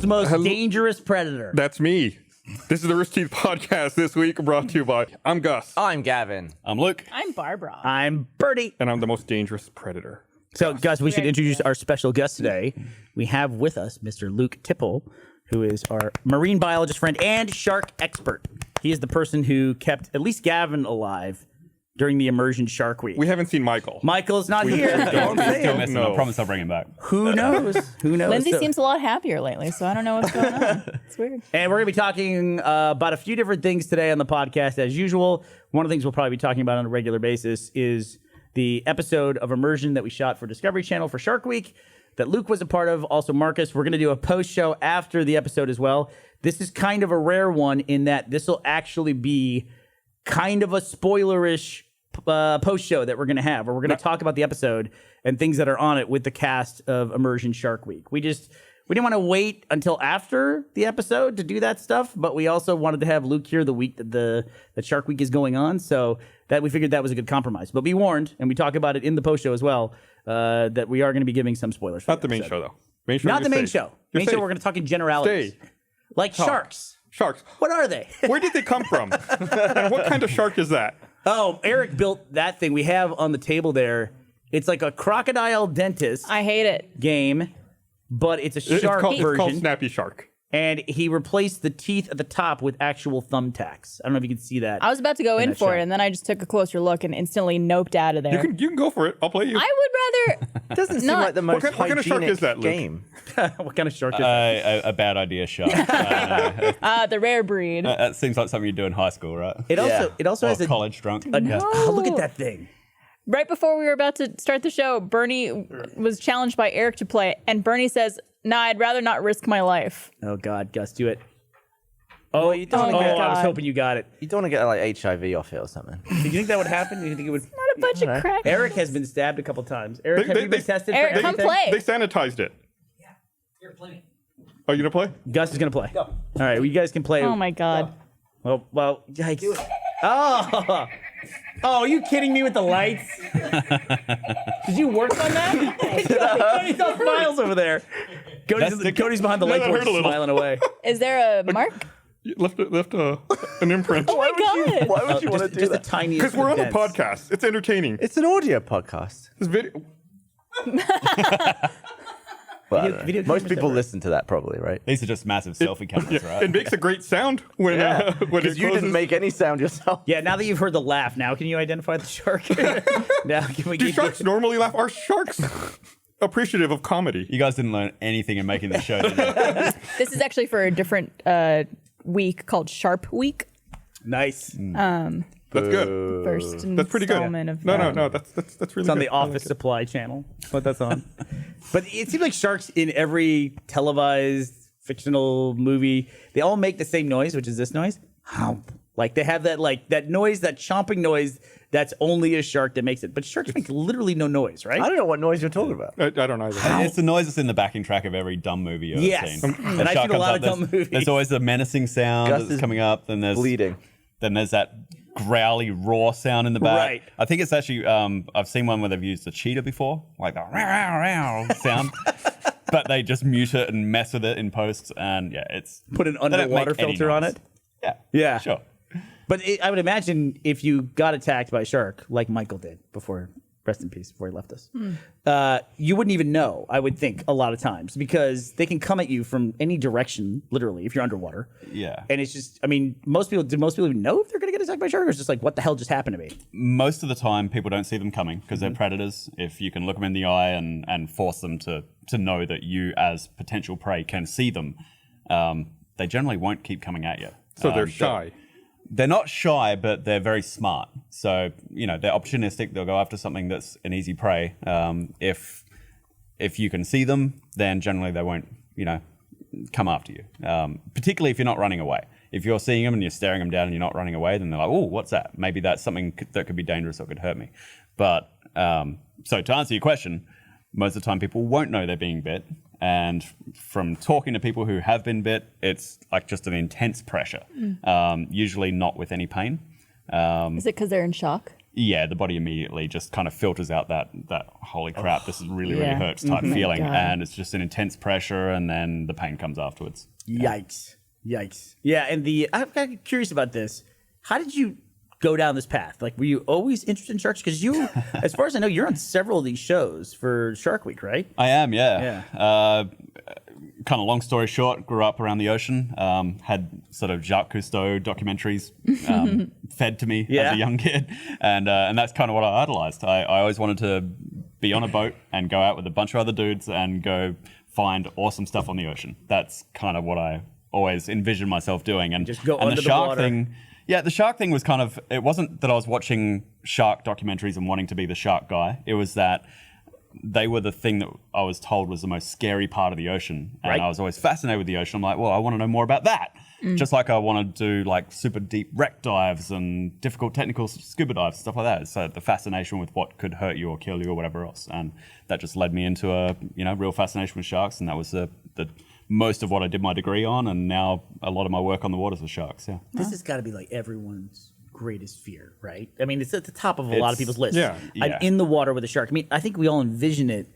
most dangerous predator. That's me. This is the Rooster Teeth podcast this week brought to you by I'm Gus. I'm Gavin. I'm Luke. I'm Barbara. I'm Burnie. And I'm the most dangerous predator. So, Gus, we should introduce our special guest today. We have with us Mr. Luke Tipple, who is our marine biologist friend and shark expert. He is the person who kept at least Gavin alive during the immersion Shark Week. We haven't seen Michael. Michael's not here. Don't Missing. know. I promise I'll bring him back. Who knows? Who knows? Lindsay So- seems a lot happier lately, so I don't know what's going on. It's weird. And we're going to be talking about a few different things today on the podcast as usual. One of the things we'll probably be talking about on a regular basis is the episode of Immersion that we shot for Discovery Channel for Shark Week that Luke was a part of. Also, Marcus. We're going to do a post show after the episode as well. This is kind of a rare one in that this will actually be kind of a spoilerish post show that we're going to have, where we're going to talk about the episode and things that are on it with the cast of Immersion Shark Week. We didn't want to wait until after the episode to do that stuff, but we also wanted to have Luke here the week that that Shark Week is going on, so that we figured that was a good compromise. But be warned, and we talk about it in the post show as well, that we are going to be giving some spoilers. For Not the main show, though. Main show, Not the main safe. show. You're Main safe. show, we're going to talk in generalities. Stay. Like sharks. Sharks. What are they? Where did they come from? And what kind of shark is that? Oh, Eric built that thing we have on the table there. It's like a crocodile dentist I hate it. game, but it's a shark It's called version. Snappy Shark. And he replaced the teeth at the top with actual thumbtacks. I don't know if you can see that. I was about to go in that for shot. it, and then I just took a closer look and instantly noped out of there. You can go for it. I'll play you. I would rather. It doesn't seem Not- like the most what kind of shark hygienic is that, Luke? game. What kind of shark is that? A bad idea, shark. The rare breed. That seems like something you do in high school, right? It also Or has a college drunk. Oh, look at that thing. Right before we were about to start the show, Burnie was challenged by Eric to play it, and Burnie says, "Nah, I'd rather not risk my life." Oh God, Gus, do it. Oh, you don't Oh, wanna my get, I was God. hoping you got it. you don't want to get like HIV off it or something. Do you think that would happen? Do you think it would? Not a bunch of crack. Eric has been stabbed a couple times. Eric, have They- you been they- tested Eric, for come anything? play. They sanitized it. Oh, you gonna play? Gus is gonna play. All right, well, you guys can play. Oh my God. Well, yikes. Oh, are you kidding me with the lights? Did you work on that? Cody's all smiles over there. Cody's behind the light that board hurt a little. smiling away. Is there a mark? You left an imprint. Oh my God. Why would you want to do Just the that? tiniest. Because we're on a dents. podcast. It's entertaining. It's an audio podcast. This video. Well, I don't know. video Most cameras people separate. listen to that probably, right? These are just massive selfie cameras, right? It makes a great sound when when it Because you closes. didn't make any sound yourself. Yeah, now that you've heard the laugh, now can you identify the shark? Now can we Do keep sharks normally laugh? Are sharks appreciative of comedy? You guys didn't learn anything in making this show, did you? This is actually for a different week called Sharp Week. Nice. That's good. First That's pretty good. installment of No. That's really It's on good. the Office Supply channel. What that's on. But it seems like sharks in every televised fictional movie, they all make the same noise, which is this noise. Hump. Like they have that noise, that chomping noise that's only a shark that makes it. But sharks make literally no noise, right? I don't know what noise you're talking about. I don't either. It's the noise that's in the backing track of every dumb movie you've Yes. seen. And The I've shark seen a comes lot up, of dumb there's- movies. There's always the menacing sound Gus that's is coming up, then there's Bleeding. Then there's that growly raw sound in the back. Right. I think it's actually I've seen one where they've used a cheetah before, like the row, row sound, but they just mute it and mess with it in post, and yeah, it's Put an they don't underwater make any filter on noise. it. Yeah, Yeah. sure. But I would imagine if you got attacked by a shark, like Michael did before, rest in peace, before he left us, you wouldn't even know, I would think, a lot of times, because they can come at you from any direction, literally, if you're underwater. Yeah. And it's just, I mean, do most people even know if they're going to get attacked by a shark, or it's just like, what the hell just happened to me? Most of the time, people don't see them coming because they're predators. If you can look them in the eye and force them to know that you, as potential prey, can see them, they generally won't keep coming at you. So they're shy. They're not shy, but they're very smart. So, they're opportunistic. They'll go after something that's an easy prey. If you can see them, then generally they won't, come after you. Particularly if you're not running away. If you're seeing them and you're staring them down and you're not running away, then they're like, oh, what's that? Maybe that's something that could be dangerous or could hurt me. But, so to answer your question, most of the time people won't know they're being bit. And from talking to people who have been bit, it's like just an intense pressure, usually not with any pain. Is it because they're in shock? yeah, the body immediately just kind of filters out that holy crap, this is really hurts type feeling. God. And it's just an intense pressure, and then the pain comes afterwards. Yikes. Yeah, and I'm kind of curious about this. How did you go down this path? Like, were you always interested in sharks? Because you, as far as I know, you're on several of these shows for Shark Week, right? I am, yeah. Kind of long story short, grew up around the ocean, had sort of Jacques Cousteau documentaries fed to me as a young kid, and that's kind of what I idolized. I always wanted to be on a boat and go out with a bunch of other dudes and go find awesome stuff on the ocean. That's kind of what I always envisioned myself doing. And just go and under the the shark water. thing. Yeah, the shark thing was kind of, it wasn't that I was watching shark documentaries and wanting to be the shark guy. It was that they were the thing that I was told was the most scary part of the ocean. And Right. I was always fascinated with the ocean. I'm like, well, I want to know more about that. Just like I want to do like super deep wreck dives and difficult technical scuba dives, stuff like that. So the fascination with what could hurt you or kill you or whatever else. And that just led me into a, real fascination with sharks. And that was the most of what I did my degree on. And now a lot of my work on the waters with sharks, yeah. This has got to be like everyone's greatest fear, right? I mean, it's at the top of a lot of people's lists. yeah. I'm Yeah. in the water with a shark. I mean, I think we all envision it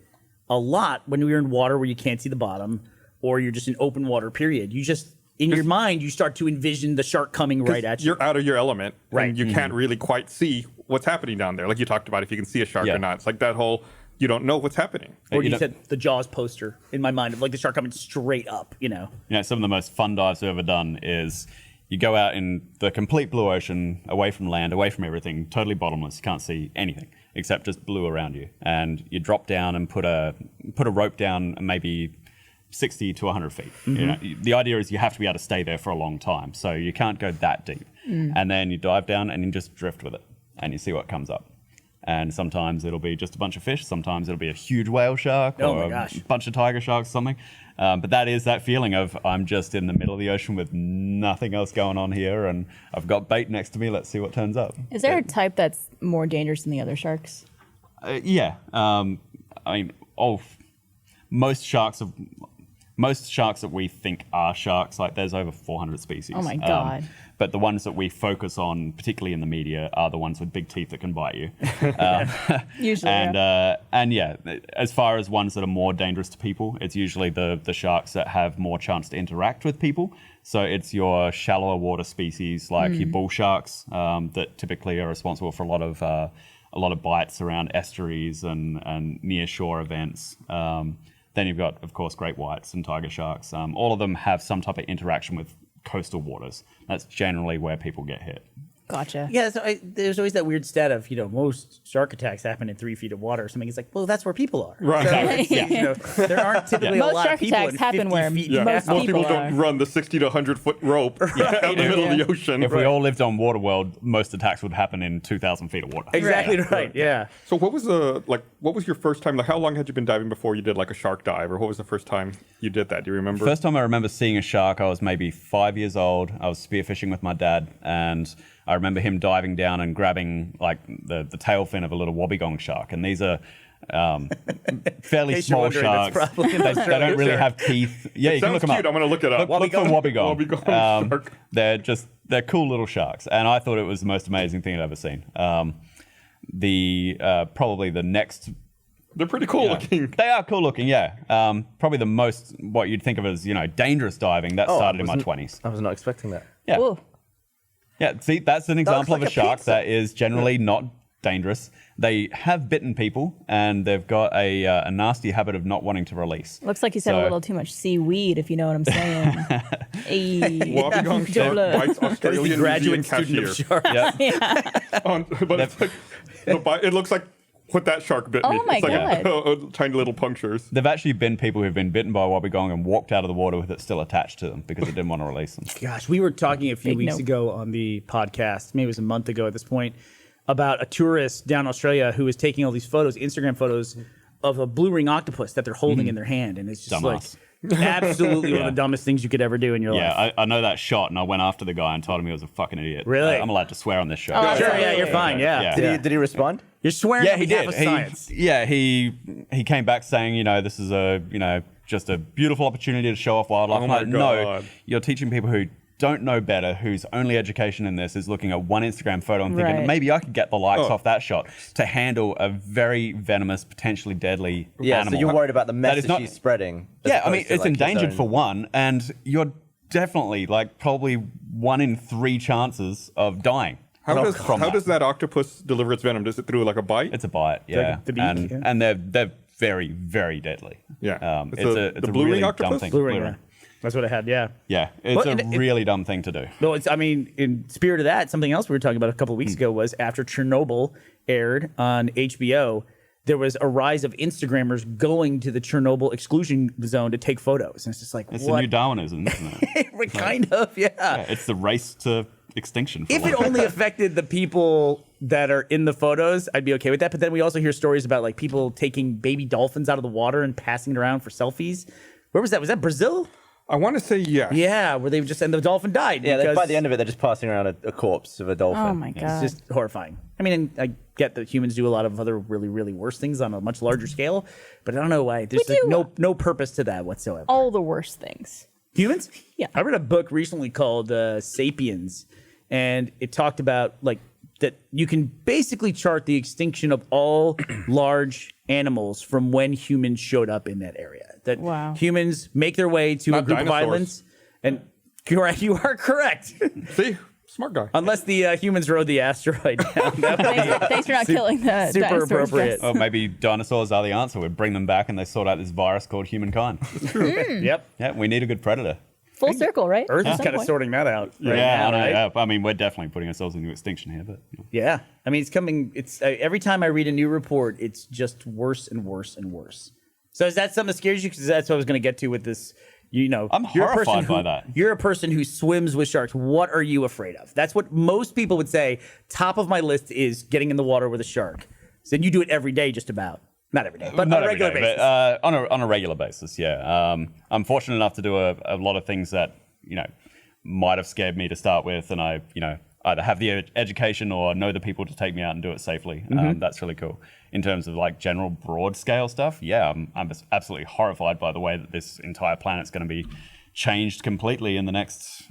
a lot when we're in water where you can't see the bottom, or you're just in open water, period. You just, in your mind, you start to envision the shark coming right at you. You're out of your element, Right. and you can't really quite see what's happening down there. Like you talked about, if you can see a shark Yeah. or not. It's like that whole, you don't know what's happening. Or You you know- said the Jaws poster in my mind of like the shark coming straight up, Some of the most fun dives I've ever done is you go out in the complete blue ocean, away from land, away from everything, totally bottomless. You can't see anything except just blue around you. And you drop down and put a rope down maybe 60 to 100 feet. The idea is you have to be able to stay there for a long time. So you can't go that deep. And then you dive down and you just drift with it and you see what comes up. And sometimes it'll be just a bunch of fish. Sometimes it'll be a huge whale shark Oh or my gosh. a bunch of tiger sharks or something. But that is that feeling of I'm just in the middle of the ocean with nothing else going on here. And I've got bait next to me. Let's see what turns up. Is there a type that's more dangerous than the other sharks? Yeah. Most sharks that we think are sharks, like there's over 400 species. Oh my God. But the ones that we focus on, particularly in the media, are the ones with big teeth that can bite you. Usually. And yeah, as far as ones that are more dangerous to people, it's usually the sharks that have more chance to interact with people. So it's your shallower water species like your bull sharks that typically are responsible for a lot of bites around estuaries and near shore events. Then you've got, of course, great whites and tiger sharks. All of them have some type of interaction with coastal waters. That's generally where people get hit. Gotcha. Yeah, so there's always that weird stat of, most shark attacks happen in 3 feet of water or something. It's like, well, that's where people are. Right. So, there aren't typically a Most lot shark of people attacks in happen 50 where feet. Yeah. Most Most people people don't are. run the 60 to 100 foot rope out in the middle of the ocean. If we all lived on Waterworld, most attacks would happen in 2,000 feet of water. Exactly right. Yeah. So what was your first time? Like, how long had you been diving before you did like a shark dive, or what was the first time you did that? Do you remember? First time I remember seeing a shark, I was maybe 5 years old. I was spearfishing with my dad, and I remember him diving down and grabbing like the tail fin of a little wobbegong shark. And these are fairly case you're small wondering, that's sharks. probably an They don't Australian really shark. have teeth. Yeah, you can Sounds look them cute. up. I'm gonna look it up. Look for wobbegong. Wobbegong shark. They're cool little sharks, and I thought it was the most amazing thing I'd ever seen. Probably the next. They're pretty cool looking. They are cool looking, yeah. Probably the most what you'd think of as dangerous diving that started in my 20s. I was not expecting that. Yeah. Ooh. Yeah, see, that's an example like of a a shark pizza. that is generally not dangerous. They have bitten people, and they've got a nasty habit of not wanting to release. Looks like he's had a So- little too much seaweed, if you know what I'm saying. Hey. Wobbegong shark Double. bites That is the Australian graduate museum student cashier. of sharks. Yeah. But it's like, it looks like what that shark bit me. Oh my It's like God. tiny little punctures. They've actually been people who've been bitten by a wobbegong and walked out of the water with it still attached to them because it didn't want to release them. Gosh, we were talking a few Big weeks note. ago on the podcast, maybe it was a month ago at this point, about a tourist down Australia who was taking all these photos, Instagram photos, of a blue ring octopus that they're holding in their hand. And it's just Dumbass. like absolutely one Yeah. of the dumbest things you could ever do in your life. Yeah, I know that shot, and I went after the guy and told him he was a fucking idiot. Really? I'm allowed to swear on this show. Oh, Sure, Yeah, yeah, you're fine. Yeah. Yeah. Did he respond? You're swearing Yeah, on he behalf did. of science. He came back saying, this is just a beautiful opportunity to show off wildlife. Oh I'm my like, no, God. you're teaching people who don't know better, whose only education in this is looking at one Instagram photo and thinking Right. maybe I could get the likes off that shot to handle a very venomous, potentially deadly Yeah, animal. so you're worried about the That is message not- he's spreading. as Yeah, I opposed mean, to, it's like, his endangered own- for one, and you're definitely like probably 1 in 3 chances of dying. How from does that octopus deliver its venom? Does it through like a bite? It's a bite, yeah, the beak, and yeah. and they're very, very deadly. Yeah. it's The a blue ring really dumb octopus? thing. Blue ring, yeah. That's what I had. Yeah. Yeah, it's Well, a and it- really dumb thing to do. No, it's. I mean, in spirit of that, something else we were talking about a couple of weeks ago was after Chernobyl aired on HBO, there was a rise of Instagrammers going to the Chernobyl exclusion zone to take photos, and it's just like, It's what? the new Darwinism, isn't it? kind of, yeah. Yeah, it's the race to extinction. For If it one. only affected the people that are in the photos, I'd be okay with that. But then we also hear stories about like people taking baby dolphins out of the water and passing it around for selfies. Where was that? Was that Brazil? I want to say yes. Yeah, where they just and the dolphin died. Yeah, because by the end of it, they're just passing around a corpse of a dolphin. Oh my god. it's just horrifying. I mean, I get that humans do a lot of other really, really worse things on a much larger scale, but I don't know why. There's like do- no purpose to that whatsoever. all the worst things. Humans? Yeah. I read a book recently called Sapiens, and it talked about like that you can basically chart the extinction of all large animals from when humans showed up in that area. That Wow. humans make their way to a Not group of dinosaurs. islands, and correct, you are correct. See? Smart guy. Unless the humans rode the asteroid down. That would be Thanks for not killing the super dinosaurs, appropriate. Gus. Oh, maybe dinosaurs are the answer. We bring them back and they sort out this virus called humankind. Yep. Yeah, we need a good predator. Full circle, right? Earth At is some kind of point. sorting that out. Right Yeah, now, I know, right? yeah. I mean, we're definitely putting ourselves into extinction here, but you know. Yeah. I mean, it's coming. It's every time I read a new report, it's just worse and worse and worse. So is that something that scares you? Because that's what I was going to get to with this. You know, I'm you're a person horrified by who- that. You're a person who swims with sharks. What are you afraid of? That's what most people would say. Top of my list is getting in the water with a shark. So you do it every day, just about. Not every day, but Not on a every regular day, basis. but on a regular basis, yeah. I'm fortunate enough to do a lot of things that might have scared me to start with, and I either have the education or know the people to take me out and do it safely. That's really cool. In terms of like general broad scale stuff, yeah, I'm just absolutely horrified by the way that this entire planet's going to be changed completely in the next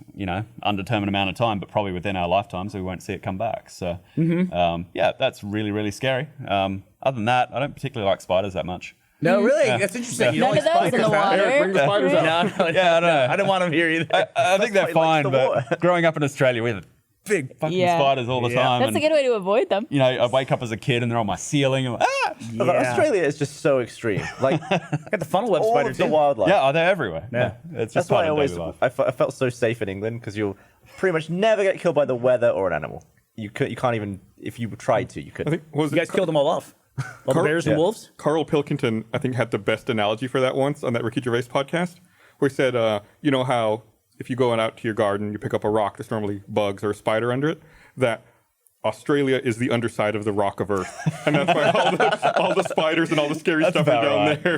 undetermined amount of time, but probably within our lifetime, so we won't see it come back. So yeah, that's really, really scary. Other than that, I don't particularly like spiders that much. No, really? That's interesting. You don't None like of those in the spiders, huh? water. Eric, bring the spiders out. No, Yeah, I don't know. I don't want them here either. I think they're why he likes fine, the water. but growing up in Australia, we had big fucking Yeah. spiders all the Yeah. time. That's a and, good way to avoid them. I wake up as a kid and they're on my ceiling. And I'm like, ah! But Yeah. Australia is just so extreme. Like Got the funnel web all spider of the too. wildlife. Yeah, they're everywhere. Yeah. It's That's just why part I of always daily life. I felt so safe in England because you'll pretty much never get killed by the weather or an animal. You can't even if you tried to. You I couldn't. think was You guys killed them all off. All the Carl- bears and yeah. wolves. Carl Pilkington, I think, had the best analogy for that once on that Ricky Gervais podcast, where he said, you know how if you go out to your garden, you pick up a rock, there's normally bugs or a spider under it, that Australia is the underside of the rock of Earth. And that's why all the spiders and all the scary stuff are about down right. there.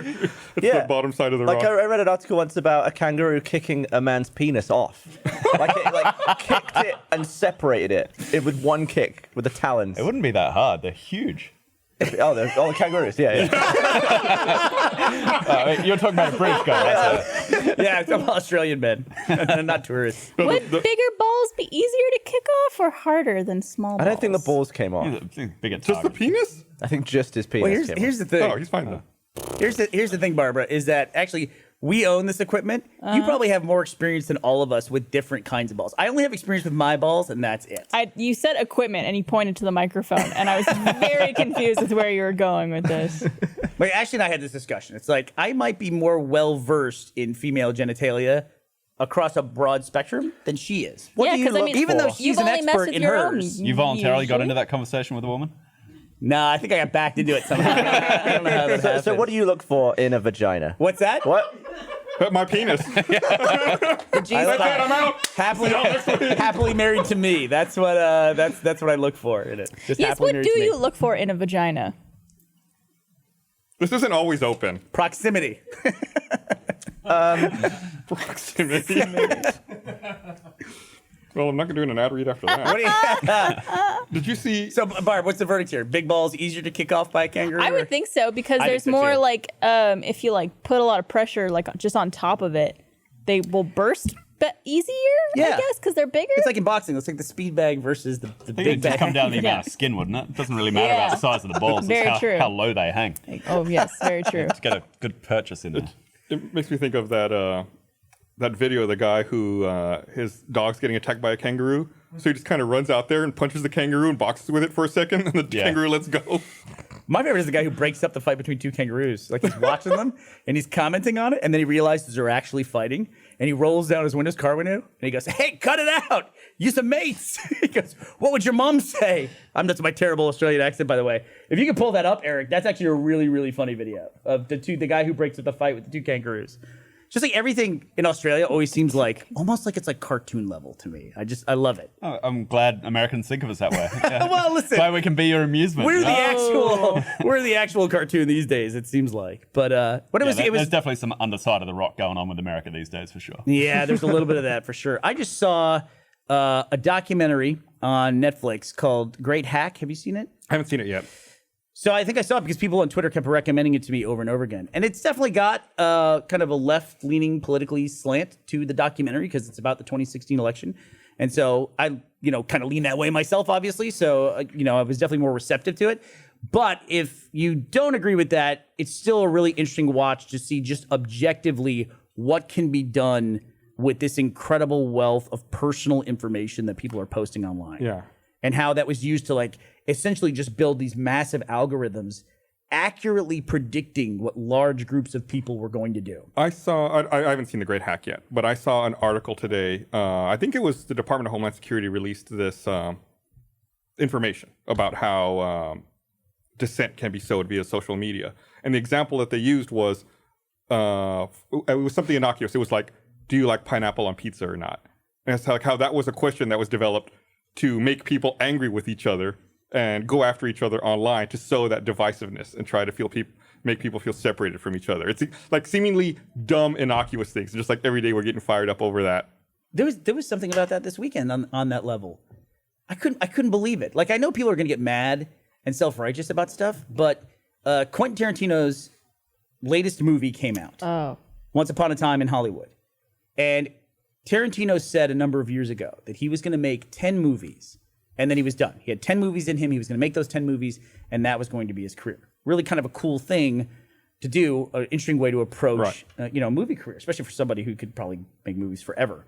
It's the bottom side of the Like rock. I read an article once about a kangaroo kicking a man's penis off. It kicked it and separated it with one kick with the talons. It wouldn't be that hard. They're huge. Oh, the kangaroos, yeah. You're talking about a British guy. That's Yeah, it's all Australian men, not tourists. Would bigger balls be easier to kick off or harder than small balls? I don't think the balls came off. bigger Just the target. penis? I think just his penis Well, came here's off. the thing. Oh, he's fine then. Here's the thing, Barbara, is that actually we own this equipment. You probably have more experience than all of us with different kinds of balls. I only have experience with my balls, and that's it. You said equipment and you pointed to the microphone, and I was very confused with where you were going with this. Wait, Ashley and I had this discussion. It's like I might be more well versed in female genitalia across a broad spectrum than she is. What Yeah, do you 'cause I look mean, even though you've she's an only messed expert with in your own. hers? You voluntarily got Usually. into that conversation with a woman? No, I think I got backed into it somehow. I don't know how that happened. So what do you look for in a vagina? What's that? What? My penis. Jesus, I'm out. happily married to me. That's what that's what I look for in it. Just Yes, happily what married do to me. you look for in a vagina? This isn't always open. Proximity. Proximity. Well, I'm not going to do an ad read after that. What do you, Did you see? so, Barb, what's the verdict here? Big balls easier to kick off by a kangaroo? I or- would think so because I there's think so, more too. like if you like put a lot of pressure like just on top of it, they will burst easier, Yeah. I guess, because they're bigger. It's like in boxing. Let's take the speed bag versus the I think big it'd just bag. come down to the Yeah. amount of skin, wouldn't it? It doesn't really matter Yeah. about the size of the balls. Very It's true. how low they hang. Oh, yes, very true. Just get a good purchase in there. It makes me think of that video of the guy who his dog's getting attacked by a kangaroo. So he just kind of runs out there and punches the kangaroo and boxes with it for a second, and the Yeah. kangaroo lets go. My favorite is the guy who breaks up the fight between two kangaroos. Like he's watching them and he's commenting on it, and then he realizes they're actually fighting, and he rolls down his car window and he goes, "Hey, cut it out! You're some mates." He goes, "What would your mom say?" That's my terrible Australian accent, by the way. If you could pull that up, Eric, that's actually a really, really funny video of the guy who breaks up the fight with the two kangaroos. Just like everything in Australia always seems like almost like it's like cartoon level to me. I love it. Oh, I'm glad Americans think of us that way. Yeah. Well, listen, Glad we can be your amusement. we're Yeah. the actual cartoon these days. It seems like, but what it was, Yeah, it was there's definitely some underside of the rock going on with America these days, for sure. yeah. There's a little bit of that for sure. I just saw a documentary on Netflix called Great Hack. Have you seen it? I haven't seen it yet. So I think I saw it because people on Twitter kept recommending it to me over and over again. And it's definitely got kind of a left-leaning politically slant to the documentary because it's about the 2016 election. And so I, kind of lean that way myself, obviously. So, I was definitely more receptive to it. But if you don't agree with that, it's still a really interesting watch to see just objectively what can be done with this incredible wealth of personal information that people are posting online. Yeah. And how that was used to essentially just build these massive algorithms accurately predicting what large groups of people were going to do. I haven't seen The Great Hack yet, but I saw an article today. I think it was the Department of Homeland Security released this information about how dissent can be sowed via social media. And the example that they used was, it was something innocuous. It was like, do you like pineapple on pizza or not? And it's like how that was a question that was developed to make people angry with each other and go after each other online to sow that divisiveness and try to make people feel separated from each other. It's like seemingly dumb, innocuous things. Just like every day we're getting fired up over that. There was something about that this weekend on that level. I couldn't believe it. Like I know people are going to get mad and self-righteous about stuff, but Quentin Tarantino's latest movie came out. Oh. Once Upon a Time in Hollywood. And Tarantino said a number of years ago that he was going to make 10 movies and then he was done. He had 10 movies in him. He was going to make those 10 movies and that was going to be his career. Really kind of a cool thing to do, an interesting way to approach, a movie career, especially for somebody who could probably make movies forever.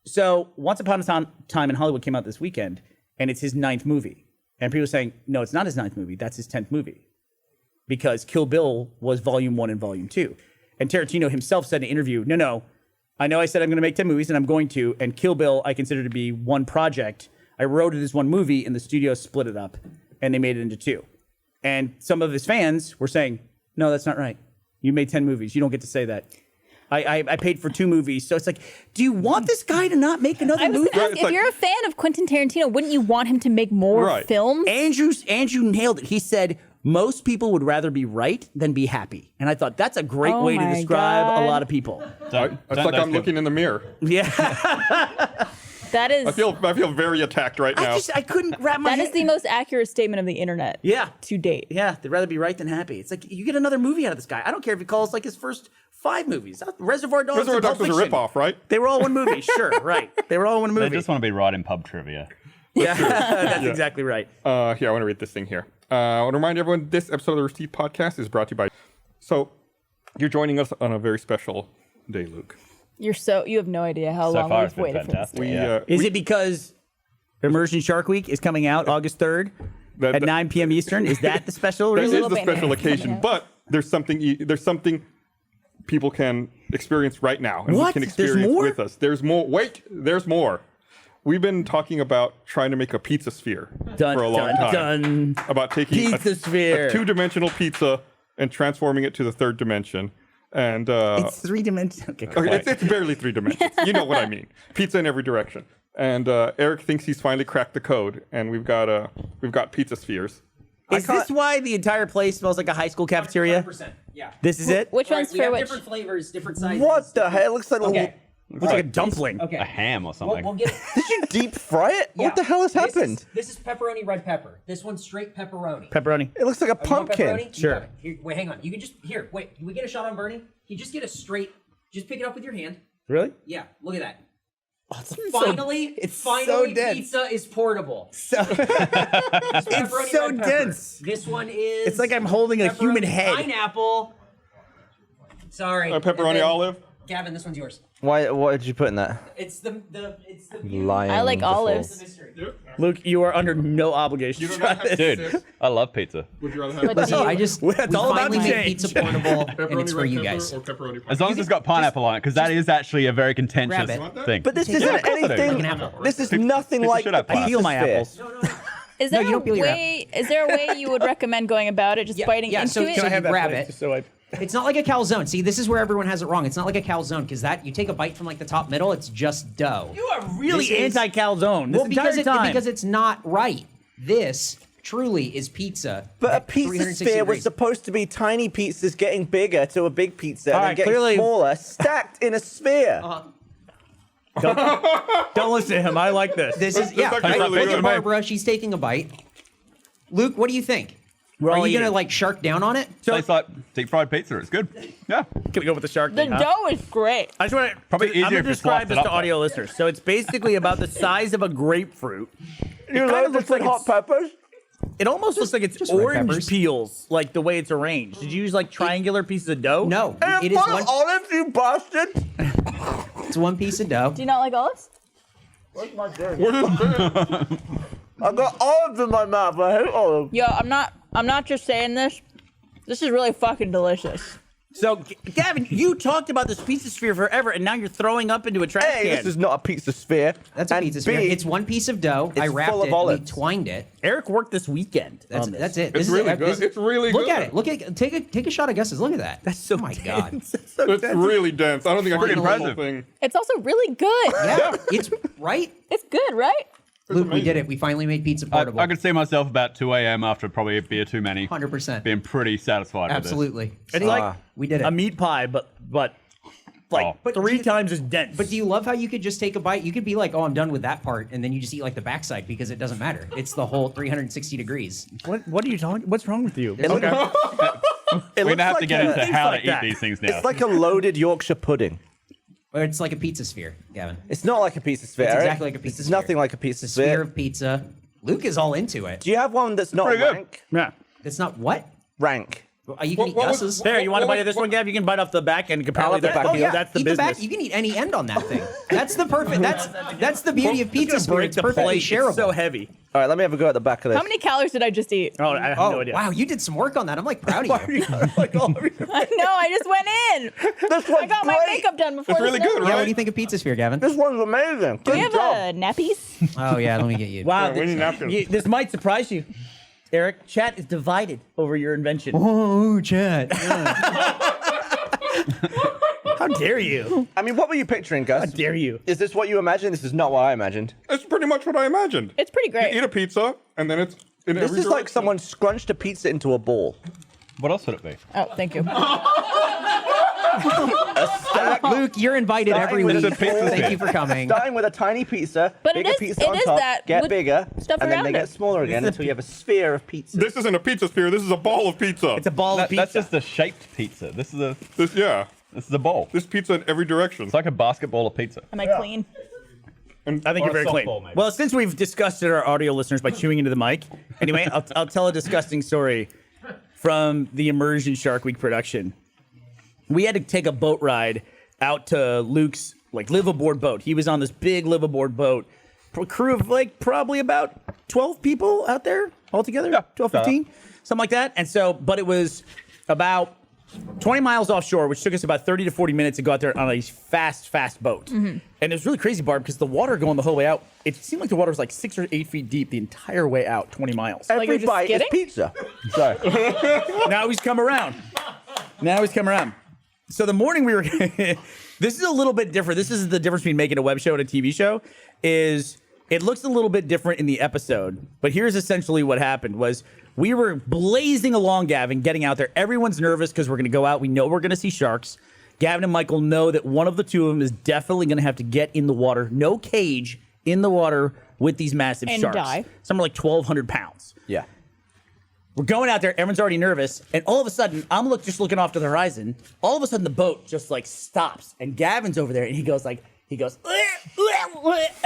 So Once Upon a Time in Hollywood came out this weekend and it's his 9th movie. And people are saying, no, it's not his 9th movie. That's his 10th movie. Because Kill Bill was volume 1 and volume 2. And Tarantino himself said in an interview, no, I know I said I'm going to make 10 movies, and I'm going to, and Kill Bill I consider to be one project. I wrote it as one movie, and the studio split it up, and they made it into 2. And some of his fans were saying, no, that's not right. You made 10 movies. You don't get to say that. I paid for 2 movies. So it's like, do you want this guy to not make another I was movie? gonna ask, if you're a fan of Quentin Tarantino, wouldn't you want him to make more films? Andrew nailed it. He said, most people would rather be right than be happy. And I thought that's a great way to describe a lot of people. It's like I'm looking in the mirror. Yeah. That is I feel very attacked right now. I couldn't wrap my that head. is the most accurate statement of the internet. Yeah. To date. Yeah, they'd rather be right than happy. It's like you get another movie out of this guy. I don't care if he calls like his first 5 movies. Reservoir Dogs. Reservoir Dogs was a Fiction. ripoff, right? They were all one movie. Sure, right. They were all one They movie. just want to be right in pub trivia. Yeah, that's exactly right. Here, I want to read this thing here. I want to remind everyone this episode of the Rooster Teeth podcast is brought to you by. So, you're joining us on a very special day, Luke. You have no idea how So long far we've it's been waited for this. fantastic. We, Yeah. Is it because Immersion Shark Week is coming out August 3rd at 9 p.m. Eastern? Is that the special That reason? is the special occasion, but there's something people can experience right now, and What? we can There's experience more? with us. There's more. Wait, there's more. We've been talking about trying to make a pizza sphere for a long time. About taking Pizza sphere. a 2-dimensional pizza and transforming it to the 3rd dimension. And It's 3 dimensional. Okay, okay, it's barely 3 dimensions. You know what I mean. Pizza in every direction. And Eric thinks he's finally cracked the code, and we've got pizza spheres. Is this why the entire place smells like a high school cafeteria? 100%, yeah. This is it? Which one's we for have which? different flavors, different sizes. What the hell? It looks like Okay. Looks like a dumpling. Okay. A ham or something. We'll get Did you deep fry it? yeah. What the hell has happened? This is pepperoni red pepper. This one's straight pepperoni. Pepperoni. It looks like a You want pumpkin. pepperoni? You Sure. got it. Here, wait, hang on. You can just wait. Can we get a shot on Burnie? You just get a straight. Just pick it up with your hand. Really? Yeah, look at that. Finally, so dense. Pizza is portable. So, it's so dense. This one is. It's like I'm holding a human head. Pineapple. Sorry. Pepperoni And then, olive. Gavin, this one's yours. Why? What did you put in that? It's the Lying. I like before. olives. Luke, you are under no obligation You to don't try have to this. Dude, I love pizza. Would you rather have But do you- I just we That's all about finally to made change. pizza portable, and pepperoni it's for red you pepper guys. or pepperoni As long as it's got pineapple on it, because that is actually a very contentious Grab it. thing. But this Take isn't it. Of course I do. anything. Like an apple. This is nothing Pizza like should the have pie. I peel my pizza apples. sphere. Is there you don't a peel your way? Is there a way you would recommend going about it? Just biting into so it? can I have that grab plate it. just so I... It's not like a calzone. See, this is where everyone has it wrong. It's not like a calzone because that you take a bite from like the top middle. It's just dough. You are really This is- anti-calzone this Well, entire time. because it's not right. This truly is pizza. But a at pizza 360 sphere was degrees. supposed to be tiny pizzas getting bigger to a big pizza and All then right, getting clearly- smaller, stacked in a sphere. Don't listen to him. I like this. This is This actually Look really at good. Barbara. She's taking a bite. Luke, what do you think? We're Are all you gonna eating. like shark down on it? Tastes like deep fried pizza. It's good. Yeah. Gonna go with the shark The thing, huh? dough is great. I just want to Probably easier I'm gonna if you describe sliced this it to up, audio listeners. So it's basically about the size of a grapefruit. You kind know, of looks with like hot it's- peppers. It almost looks like it's just red orange peppers. peels, like the way it's arranged. Did you use like triangular pieces of dough? No, And it is full one. of olives, you bastard! It's one piece of dough. Do you not like olives? I got olives in my mouth. I hate olives. Yo, I'm not just saying this. This is really fucking delicious. So, Gavin, you talked about this pizza sphere forever, and now you're throwing up into a trash A, can. this is not a pizza sphere. That's a and pizza sphere. B, It's one piece of dough. I it's wrapped full of it. We olives. twined it. Eric worked this weekend. That's on this. that's it. It's really good. this- It's really Look good. at it. Look at take a shot of Gus's. Look at that. That's so Oh my dense. god. That's so It's dense. really dense. I don't think I can Pretty eat the whole impressive. thing. It's also really good. Yeah, it's right. It's good, right? Luke, we did it. We finally made pizza I, portable. I could see myself about 2 a.m. after probably a beer too many. 100%. Being pretty satisfied Absolutely. It's like We did it. a meat pie, but like Oh. But three do you- times as dense. But do you love how you could just take a bite? You could be like, "Oh, I'm done with that part," and then you just eat like the backside because it doesn't matter. It's the whole 360 degrees. What are you talking? What's wrong with you? It We're looks gonna have like to get a- into things how like to eat that. these things now. It's like a loaded Yorkshire pudding. Or it's like a pizza sphere, Gavin. It's not like a pizza sphere. It's Eric. exactly like a pizza It's sphere. nothing like a pizza It's a sphere sphere. of pizza. Luke is all into it. Do you have one that's not Pretty good. rank? Yeah. It's not what? Rank. Are you can eat What was- Gus's? There, you want to What- bite of this what- one, Gav? You can bite off the back end. I love Apparently, the back that, end. Yeah, that's the eat business. the back. You can eat any end on that thing. That's the perfect. That's the beauty of pizza It's sphere. gonna break It's the perfectly plate. shareable. It's so heavy. All right, let me have a go at the back of this. How many calories did I just eat? Oh, I have Oh no idea. wow, you did some work on that. I'm like proud of you. Like all of your- I know, I just went in. This I one's got my great. makeup done before It's really this good, episode. Yeah, right? what do you think of pizza sphere, Gavin? This one's amazing. Do we Good have job. nappies? Oh yeah, let me get you. Wow, we need napkins. this might surprise you, Eric. Chat is divided over your invention. Oh, Chad. How dare you? I mean, what were you picturing, Gus? How dare you? Is this what you imagined? This is not what I imagined. It's pretty much what I imagined. It's pretty You eat great. a pizza, and then it's in This every is like direction. someone scrunched a pizza into a ball. What else would it be? Oh, thank you. Luke, you're invited every with week. a pizza Thank you for coming. Starting with a tiny pizza, But it bigger is- pizza it on is top, that get with bigger, stuff and then around they it. get smaller again until you have a sphere of pizza. This isn't a pizza sphere. This is a ball of pizza. It's a ball of pizza. That's just a shaped pizza. This is a bowl. This pizza in every direction. It's like a basketball of pizza. Am I clean? And I think Or you're a very clean. softball, maybe. Well, since we've disgusted our audio listeners by chewing into the mic, anyway, I'll tell a disgusting story from the Immersion Shark Week production. We had to take a boat ride out to Luke's like live-aboard boat. He was on this big live-aboard boat. Crew of like probably about 12 people out there altogether. Yeah. 12, 15, something like that. And so, but it was about 20 miles offshore, which took us about 30 to 40 minutes to go out there on a fast boat. And it was really crazy, Barb, because the water going the whole way out, it seemed like the water was like 6 or 8 feet deep the entire way out, 20 miles. Like Every you're just bite is skidding? pizza. So, Now he's come around. So the morning we were, this is a little bit different. This is the difference between making a web show and a TV show is it looks a little bit different in the episode, but here's essentially what happened was we were blazing along, Gavin, getting out there. Everyone's nervous because we're going to go out. We know we're going to see sharks. Gavin and Michael know that one of the two of them is definitely going to have to get in the water, no cage, in the water with these massive And sharks. die. Some are like 1,200 pounds. yeah. we're going out there. Everyone's already nervous, and all of a sudden, I'm just looking off to the horizon. All of a sudden, the boat just like stops, and Gavin's over there, and he goes. And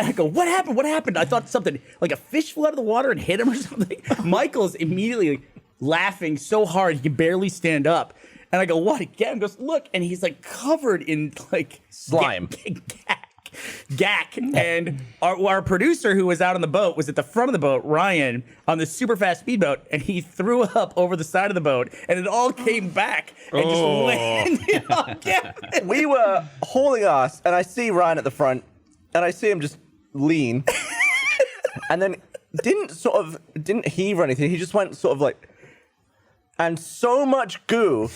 I go, what happened? What happened? I thought something like a fish flew out of the water and hit him or something. Michael's immediately laughing so hard he can barely stand up. And I go, what? Gavin goes, look, and he's like covered in like Slime. Gack. And our producer who was out on the boat was at the front of the boat, Ryan, on the super fast speedboat, and he threw up over the side of the boat, and it all came back and just landed on Gavin. We were hauling ass, and I see Ryan at the front, and I see him just lean, and then didn't heave or anything. He just went sort of like, and so much goo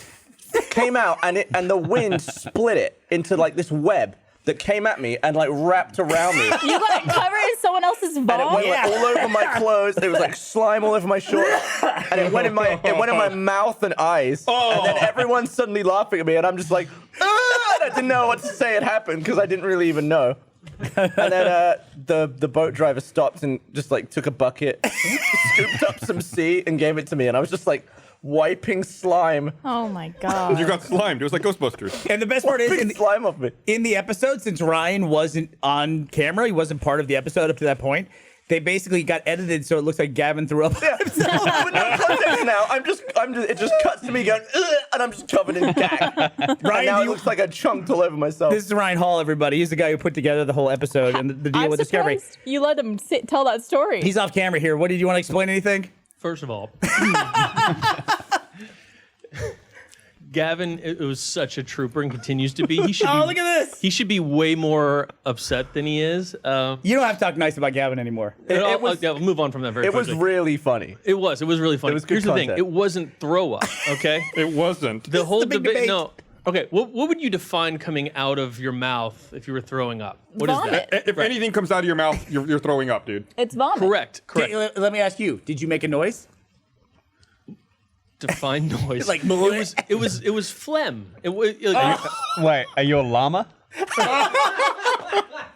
came out, and the wind split it into like this web that came at me and like wrapped around me. You got it covered in someone else's And it vomit? went like, all over my clothes. There was like slime all over my shorts, and it went in my mouth and eyes. And then everyone's suddenly laughing at me, and I'm just like, ah! And I didn't know what to say had happened because I didn't really even know. And then the boat driver stopped and just like took a bucket, scooped up some sea, and gave it to me, and I was just like wiping slime. Oh my God. You got slimed. It was like Ghostbusters. And the best part is, Wiping slime off me. in the episode, since Ryan wasn't on camera, he wasn't part of the episode up to that point, they basically got edited so it looks like Gavin threw up. Yeah. With no context now, it just cuts to me going, ugh, and I'm just covered in gack. And Ryan, now do it you- looks like I chunked all over myself. This is Ryan Hall, everybody. He's the guy who put together the whole episode and the deal I'm with Discovery. surprised you let him tell that story. He's off camera here. What did you want to explain? Anything? First of all, Gavin, it was such a trooper and continues to be. He should Oh, be, look at this. He should be way more upset than he is. You don't have to talk nice about Gavin anymore. We'll move on from that very It was quickly. really funny. It was really funny. It was good Here's the thing. content. It wasn't throw up, okay? It wasn't. The whole the big debate. No. Okay, what would you define coming out of your mouth if you were throwing up? What is Vomit. that? If anything comes out of your mouth, you're throwing up, dude. It's vomit. Correct. Okay, let me ask you. Did you make a noise? Define noise. Like, it was phlegm. It was like, Wait, are you a llama?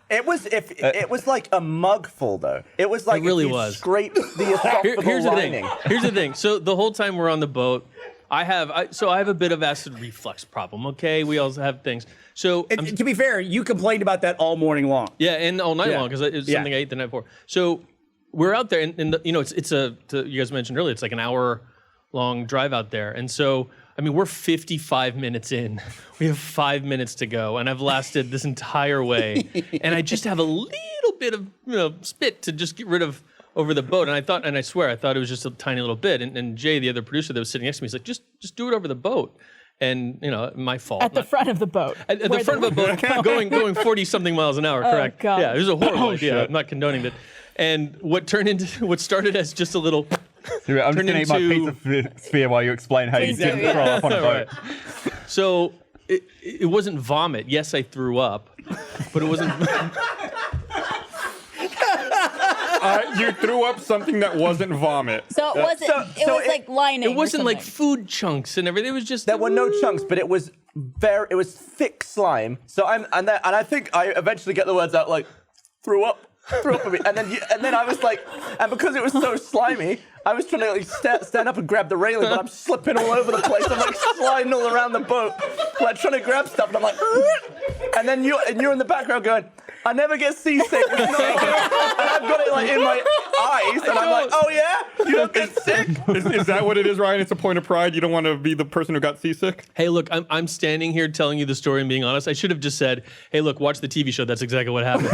It was like a mug full though. It was like It really if you was. scraped the esophageal here's the lining. thing. Here's the thing. So the whole time we're on the boat, I have a bit of acid reflux problem. Okay, we all have things. So And to be fair, you complained about that all morning long. yeah, and all night Yeah. long because it was Yeah. something I ate the night before. So we're out there, and it's you guys mentioned earlier, it's like an hour-long drive out there, and so I mean we're 55 minutes in. We have 5 minutes to go, and I've lasted this entire way, and I just have a little bit of spit to just get rid of over the boat, and I swear I thought it was just a tiny little bit, and Jay, the other producer that was sitting next to me, is like, just do it over the boat. And my fault. At the front of the boat. At the front of a boat, going 40 something miles an hour, correct? God. Yeah, it was a horrible idea. I'm not condoning it. And what started as just a little. I'm just turned going to eat my into- pizza sphere while you explain how you Please didn't do, yeah. throw up on a boat. Right. So it wasn't vomit. Yes, I threw up, but it wasn't. You threw up something that wasn't vomit. So it wasn't. It so was like lining. It wasn't or like something. food chunks and everything. It was just. There were no chunks, but it was thick slime. So I think I eventually get the words out like threw up a bit, and then I was like, and because it was so slimy, I was trying to like stand up and grab the railing, but I'm slipping all over the place. I'm like sliding all around the boat, like trying to grab stuff, and I'm like, and then you're in the background going, I never get seasick. It's not good. And I've got it like in my eyes, and I'm like, oh yeah, you don't get sick. Is that what it is, Ryan? It's a point of pride. You don't want to be the person who got seasick? Hey, look, I'm standing here telling you the story and being honest. I should have just said, hey, look, watch the TV show. That's exactly what happened.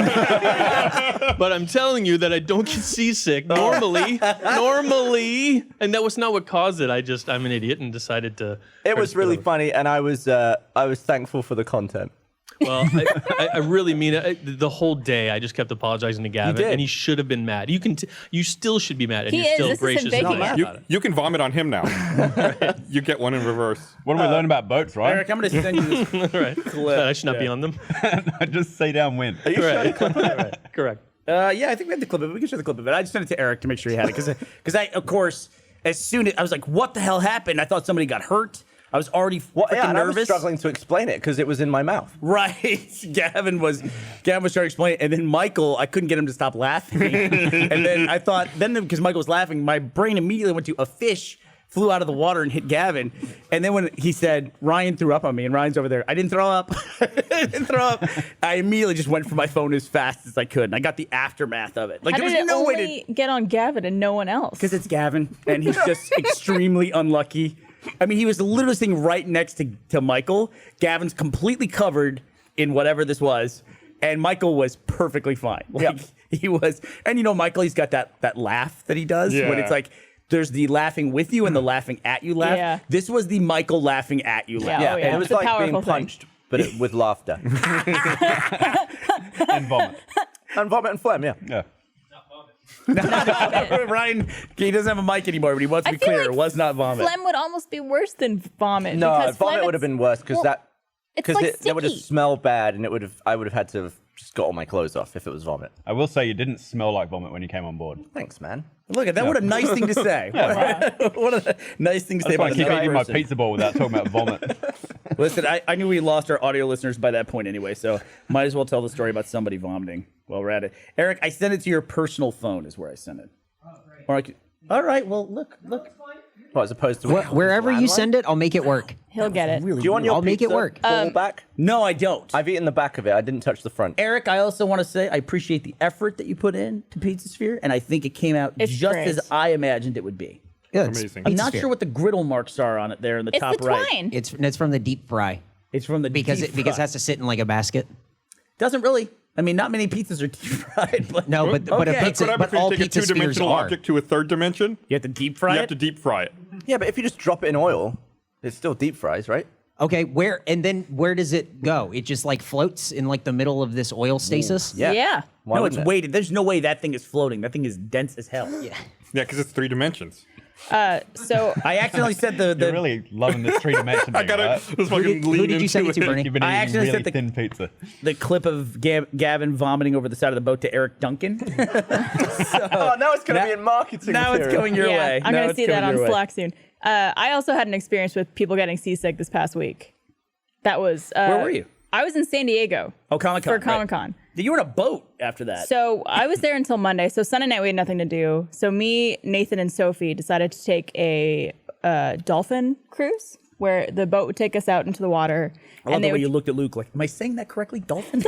But I'm telling you that I don't get seasick normally, and that was not what caused it. I'm an idiot and decided to. It was really funny, and I was thankful for the content. Well, I really mean it. The whole day, I just kept apologizing to Gavin, did. and he should have been mad. You still should be mad, and He you're is. still This is him gracious. baking and nice it. about it. You can vomit on him now. You get one in reverse. What do we learn about boats, right? Eric, I'm going to send you this Right. clip. I should not be on them. Just say down wind. Are you sure to clip it? Right. Correct. Yeah, I think we have the clip of it. We can show the clip of it. I just sent it to Eric to make sure he had it. Because I, of course, as soon as I was like, what the hell happened? I thought somebody got hurt. I was already freaking Yeah, and I was nervous. struggling to explain it because it was in my mouth. Right. Gavin was trying to explain it. And then Michael, I couldn't get him to stop laughing. And then I thought, because Michael was laughing, my brain immediately went to a fish flew out of the water and hit Gavin. And then when he said, Ryan threw up on me, and Ryan's over there, I didn't throw up. I didn't throw up. I immediately just went for my phone as fast as I could. And I got the aftermath of it. Like, How there did was it no way only to. get on Gavin and no one else? Because it's Gavin, and he's just extremely unlucky. I mean, he was literally sitting right next to Michael. Gavin's completely covered in whatever this was, and Michael was perfectly fine. Like, he was, and Michael, he's got that laugh that he does when it's like, there's the laughing with you and the laughing at you laugh. Yeah. This was the Michael laughing at you laugh. Yeah, oh, yeah. It was It's a like being powerful thing. punched, but with laughter. And vomit. And vomit and phlegm, yeah. Ryan, he doesn't have a mic anymore, but he wants to be I feel clear. like It was not vomit. Phlegm would almost be worse than vomit. No, because vomit phlegm would have been worse because well, it's like it would have sticky. smelled bad, and I would have had to have just got all my clothes off if it was vomit. I will say you didn't smell like vomit when you came on board. Thanks, man. Look at that. What a nice thing to say. What a nice thing to say That's why I about keep another eating my person. pizza ball without talking about vomit. Listen, I knew we lost our audio listeners by that point anyway, so might as well tell the story about somebody vomiting while we're at it. Eric, I sent it to your personal phone is where I sent it. Or all right, well, look. Well, as opposed to Wherever you landline? send it, I'll make it work. He'll get it. Do you want your I'll make it pizza work. ball back? No, I don't. I've eaten the back of it. I didn't touch the front. Eric, I also want to say I appreciate the effort that you put in to Pizza Sphere, and I think it came out It's just great. as I imagined it would be. Yeah, it's Amazing. I'm Pizza not Sphere. sure what the griddle marks are on it there in the It's top the right. twine. It's from the deep fry It's from the because deep it fry. has to sit in like a basket. Doesn't really. I mean, not many pizzas are deep fried, but No, but a Okay. pizza, But but if all you take a pizza spheres two-dimensional are. object to a third dimension, you have to deep fry you it. have to deep fry it. Yeah, but if you just drop it in oil, it's still deep fries, right? Okay, where does it go? It just like floats in like the middle of this oil stasis. Yeah. Why No, it's wouldn't it? weighted. There's no way that thing is floating. That thing is dense as hell. Yeah. Yeah, because it's 3 dimensions. So I accidentally said You're the really loving this three-dimension thing, I gotta right? just fucking lean who did you send into it to, Bernie? You've been I eating actually really said the- thin pizza. the clip of Gavin vomiting over the side of the boat to Eric Duncan. Oh, now it's going to be in marketing. Now it's material. going your yeah, way. I'm Now going to it's see that coming on your way. Slack soon. I also had an experience with people getting seasick this past week. That was Where were you? I was in San Diego. Oh, Comic-Con. For Comic-Con. You were in a boat after that. So I was there until Monday. So Sunday night we had nothing to do. So me, Nathan, and Sophie decided to take a dolphin cruise where the boat would take us out into the water. I love and the they way would you looked at Luke like, am I saying that correctly? Dolphin?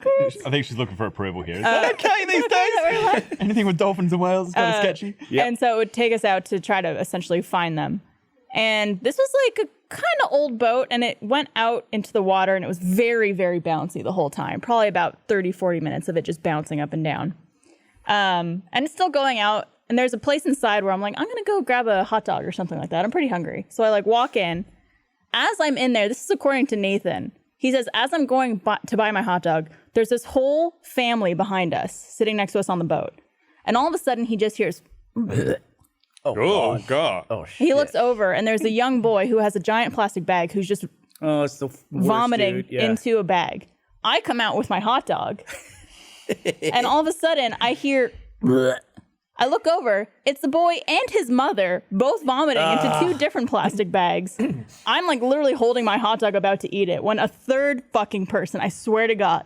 cruise. I think she's looking for approval here. Is that okay these days? Anything with dolphins and whales is kind of sketchy. And so it would take us out to try to essentially find them. And this was like a kind of old boat, and it went out into the water, and it was very, very bouncy the whole time. Probably about 30, 40 minutes of it just bouncing up and down. And it's still going out, and there's a place inside where I'm like, I'm going to go grab a hot dog or something like that. I'm pretty hungry. So I like walk in. As I'm in there, this is according to Nathan. He says, as I'm going to buy my hot dog, there's this whole family behind us sitting next to us on the boat. And all of a sudden, he just hears... Oh, God. Oh, shit. He looks over, and there's a young boy who has a giant plastic bag who's just Oh, it's the worst, vomiting dude. Yeah. into a bag. I come out with my hot dog, and all of a sudden, I hear... I look over. It's the boy and his mother both vomiting into 2 different plastic bags. I'm like literally holding my hot dog about to eat it when a third fucking person, I swear to God,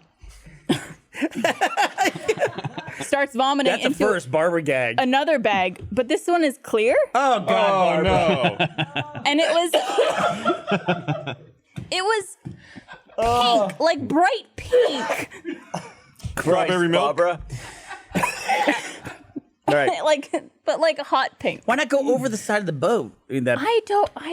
starts vomiting That's the into first Barbara gag. another bag. But this one is clear. Oh, God, Oh, Barbara. no. And it was pink, like bright pink. Strawberry milk. Barbara. All right. like hot pink. Why not go over the side of the boat? I mean, that I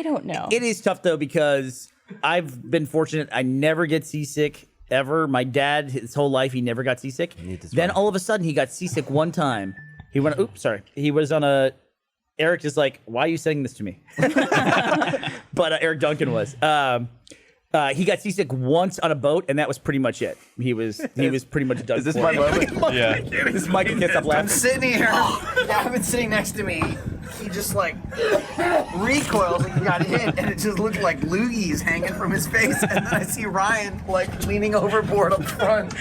don't know. It is tough though because I've been fortunate. I never get seasick ever. My dad, his whole life, he never got seasick. Then all of a sudden, he got seasick one time. He went. Oops, sorry. He was on a. Eric is like, why are you saying this to me? But Eric Duncan was. He got seasick once on a boat, and that was pretty much it. He was pretty much done. Is this for. my moment? Yeah. This Mikey can't stop laughing. Sitting here, Gavin sitting next to me, he just like recoils like he got hit, and it just looked like loogies hanging from his face. And then I see Ryan like leaning overboard up front.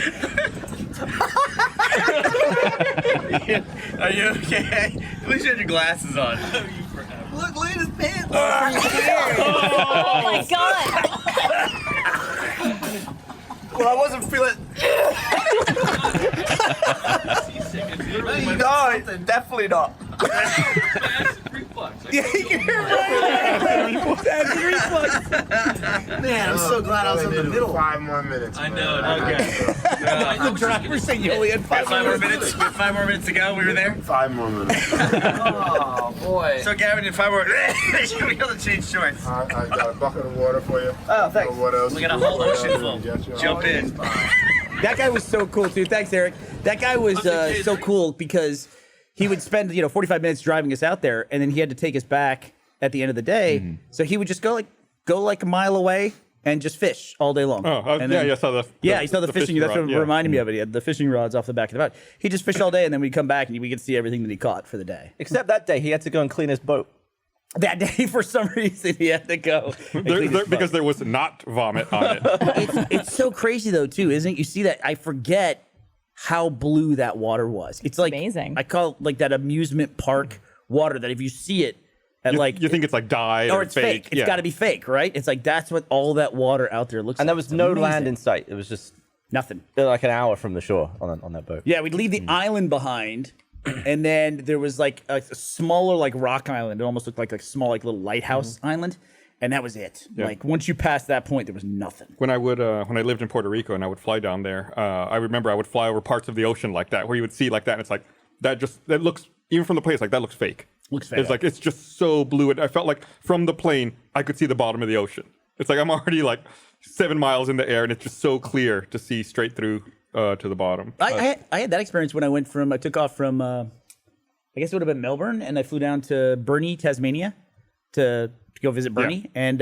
Are you okay? At least you had your glasses on. Look at his pants. Oh my god! Well, I wasn't feeling. No, definitely not. reflex. Yeah, you can hear Brian. That's a reflex. Man, I'm so glad I was in the middle. 5 more minutes. I know. Okay. The driver said you only had 5 more minutes. 5 more minutes to go. We were there. 5 more minutes. Oh boy. So Gavin, in 5 more. Should be able to change shorts. I got a bucket of water for you. Oh, thanks. What else? We got a whole ocean full. Jump in. That guy was so cool too. Thanks, Eric. That guy was so cool because he would spend 45 minutes driving us out there, and then he had to take us back at the end of the day. So he would just go like a mile away and just fish all day long. Oh, And yeah, then- I saw the he saw the fishing. That's rod, what reminded me of it. He had the fishing rods off the back of the boat. He just fished all day, and then we'd come back and we could see everything that he caught for the day. Except that day, he had to go and clean his boat. That day, for some reason, he had to go and clean his boat. Because there was not vomit on it. It's so crazy though, too, isn't it? You see that? I forget how blue that water was. It's like amazing. I call it like that amusement park water that if you see it at You think it's like dyed or it's fake. It's got to be fake, right? It's like that's what all that water out there looks And like. there was It's no amazing. land in sight. It was just Nothing. like an hour from the shore on that boat. Yeah, we'd leave the island behind, and then there was like a smaller like rock island. It almost looked like a small like little lighthouse island, and that was it. Like once you passed that point, there was nothing. When I lived in Puerto Rico and I would fly down there, I remember I would fly over parts of the ocean like that, where you would see like that, and it's like that looks, even from the place, like that looks fake. Looks fake. It's like it's just so blue. I felt like from the plane I could see the bottom of the ocean. It's like I'm already like 7 miles in the air, and it's just so clear to see straight through to the bottom. I had that experience when I took off from I guess it would have been Melbourne, and I flew down to Burnie, Tasmania, to go visit Burnie, and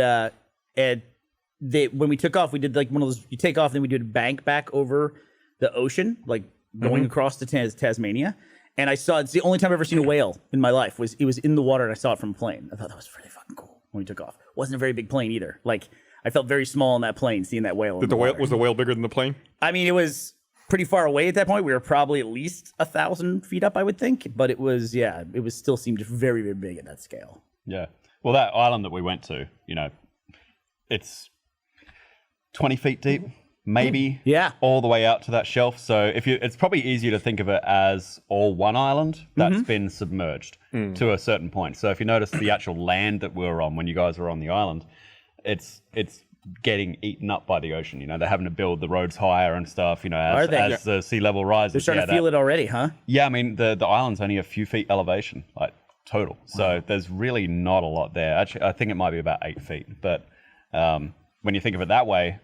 when we took off, we did like one of those. You take off, then we did a bank back over the ocean, like going across to Tasmania. And I saw it's the only time I've ever seen a whale in my life. It was in the water, and I saw it from a plane. I thought that was really fucking cool when we took off. Wasn't a very big plane either. Like I felt very small in that plane, seeing that whale. Was the whale bigger than the plane? I mean, it was pretty far away at that point. We were probably at least 1,000 feet up, I would think. But it still seemed very, very big at that scale. Yeah. Well, that island that we went to, it's 20 feet deep, maybe. Yeah. All the way out to that shelf. So it's probably easier to think of it as all one island that's been submerged to a certain point. So if you notice the actual land that we were on when you guys were on the island, it's getting eaten up by the ocean. They're having to build the roads higher and stuff, as the sea level rises. They're starting to feel it already, huh? Yeah, I mean, the island's only a few feet elevation, like total. So there's really not a lot there. Actually, I think it might be about 8 feet. But when you think of it that way,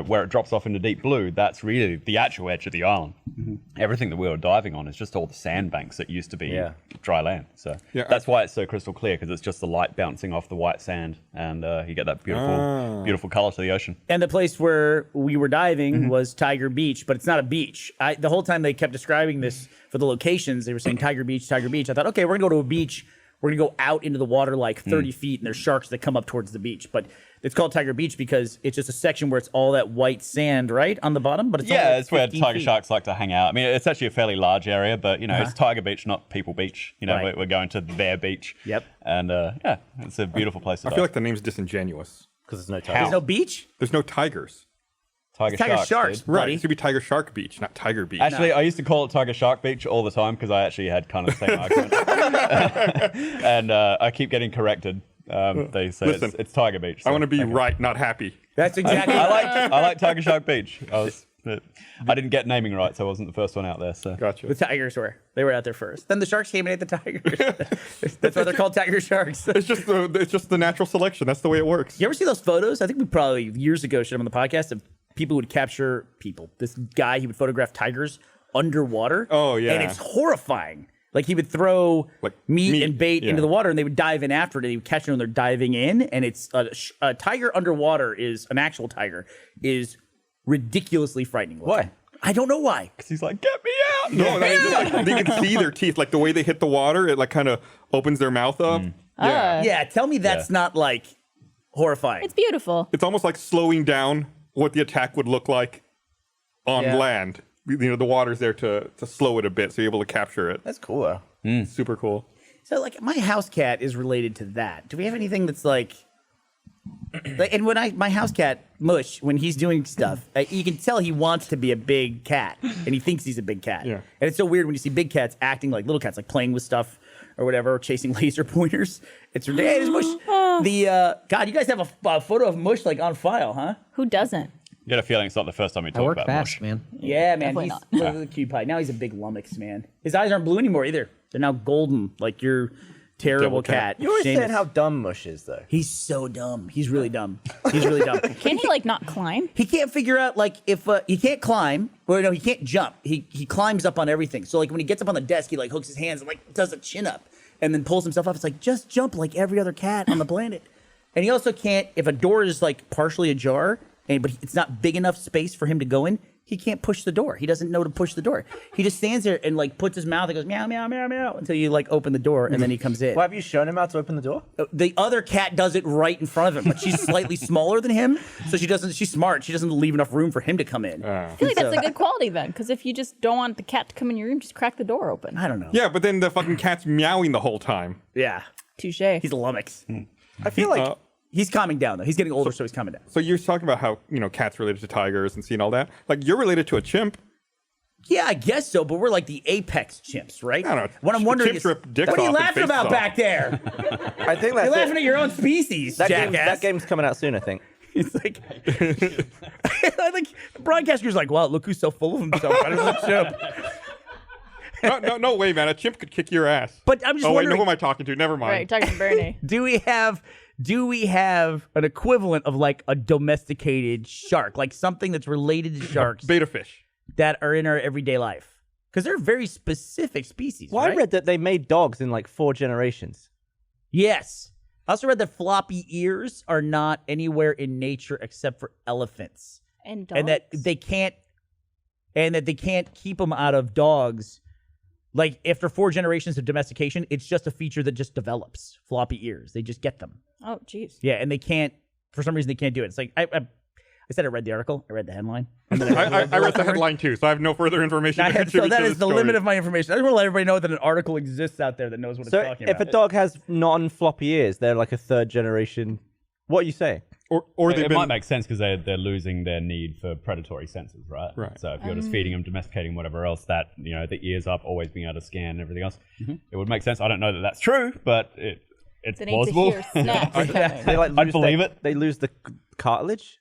where it drops off into deep blue, that's really the actual edge of the island. Everything that we were diving on is just all the sandbanks that used to be dry land. So that's why it's so crystal clear, because it's just the light bouncing off the white sand, and you get that beautiful color to the ocean. And the place where we were diving was Tiger Beach, but it's not a beach. The whole time they kept describing this for the locations, they were saying Tiger Beach, Tiger Beach. I thought, okay, we're going to go to a beach. We're going to go out into the water like 30 feet, and there's sharks that come up towards the beach. But it's called Tiger Beach because it's just a section where it's all that white sand, right, on the bottom? But it's only like it's where 15 tiger feet. sharks like to hang out. I mean, it's actually a fairly large area, but, it's Tiger Beach, not People Beach. Right. We're going to their beach. Yep. And, it's a beautiful place to I dive. feel like the name's disingenuous. Because there's no There's time. no beach? There's no tigers. Tiger Sharks, dude. Right. buddy. It should be Tiger Shark Beach, not Tiger Beach. Actually, I used to call it Tiger Shark Beach all the time because I actually had kind of the same argument. And I keep getting corrected. They say Listen, it's Tiger Beach. I so want to be okay. right, not happy. That's exactly. I like Tiger Shark Beach. I didn't get naming rights. I wasn't the first one out there. So Gotcha. The tigers were. They were out there first. Then the sharks came and ate the tigers. That's why they're called tiger sharks. It's just the natural selection. That's the way it works. You ever see those photos? I think we probably years ago showed them on the podcast of people who would capture people. This guy, he would photograph tigers underwater. Oh, yeah. And it's horrifying. Like he would throw Like meat meat, and bait yeah. into the water, and they would dive in after it. And they would catch them when they're diving in. And it's a tiger underwater is an actual tiger is ridiculously frightening. Why? I don't know why. because he's like, get me out. No, they can see their teeth. Like the way they hit the water, it like kind of opens their mouth up. Yeah. Yeah, tell me that's not like horrifying. It's beautiful. It's almost like slowing down what the attack would look like on land. The water's there to slow it a bit, so you're able to capture it. That's cool, though. Super cool. So, like, my house cat is related to that. Do we have anything that's like Like, and when my house cat Mush, when he's doing stuff, you can tell he wants to be a big cat, and he thinks he's a big cat. Yeah. And it's so weird when you see big cats acting like little cats, like playing with stuff or whatever, or chasing laser pointers. It's ridiculous. Hey, there's Mush. God, you guys have a photo of Mush like on file, huh? Who doesn't? You get a feeling it's not the first time we I talk work about fast, Mush. man. Yeah, man. Definitely He's not. look at the cute pie. Now he's a big lummox, man. His eyes aren't blue anymore either. They're now golden, like your terrible Devil cat. cat. You always Seamus. saying how dumb Mush is, though. He's so dumb. He's really dumb. He's really dumb. Can he like not climb? He can't figure out like if he can't climb. Well, no, he can't jump. He climbs up on everything. So like when he gets up on the desk, he like hooks his hands and like does a chin up and then pulls himself up. It's like just jump like every other cat on the planet. And he also can't if a door is like partially ajar, but it's not big enough space for him to go in. He can't push the door. He doesn't know to push the door. He just stands there and like puts his mouth and goes meow meow meow meow until you like open the door and then he comes in. Well, have you shown him how to open the door? The other cat does it right in front of him, but she's slightly smaller than him, so she doesn't. She's smart. She doesn't leave enough room for him to come in. I feel like that's a good quality then, because if you just don't want the cat to come in your room, just crack the door open. I don't know. Yeah, but then the fucking cat's meowing the whole time. Yeah. Touche. He's a lummox. I feel like He's calming down though. He's getting older, so he's calming down. So you're talking about how, cats related to tigers and seeing all that. Like, you're related to a chimp. Yeah, I guess so, but we're like the apex chimps, right? I don't know. What I'm wondering Chimps is, rip dicks what are you off and laughing faces about off. back there? I think You're that's laughing at your own species, jackass. that game's coming out soon, I think. It's like, I think the broadcaster's like, wow, look who's so full of himself. I don't know, chimp. No way, man. A chimp could kick your ass. But I'm just Oh, wait, wondering, who am I talking to? Never mind. Right, talking to Burnie. do we have an equivalent of like a domesticated shark, like something that's related to sharks Beta fish. that are in our everyday life? Because they're very specific species. Well, right? I read that they made dogs in like 4 generations. Yes. I also read that floppy ears are not anywhere in nature except for elephants, And dogs. and that they can't keep them out of dogs. Like after 4 generations of domestication, it's just a feature that just develops. Floppy ears, they just get them. Oh, jeez. Yeah, and they can't. For some reason, they can't do it. It's like I said I read the article. I read the headline. I read the headline too, so I have no further information to contribute So that to is this the story. limit of my information. I just want to let everybody know that an article exists out there that knows what So it's talking if about. a dog has non-floppy ears, they're like a 3rd generation. What are you saying? Or they've It been... might make sense because they're losing their need for predatory senses, right? Right. So if you're just feeding them, domesticating whatever else, that the ears up, always being able to scan and everything else, it would make sense. I don't know that that's true, but it's They need plausible. to hear snaps. They like I'd believe it. They lose the cartilage,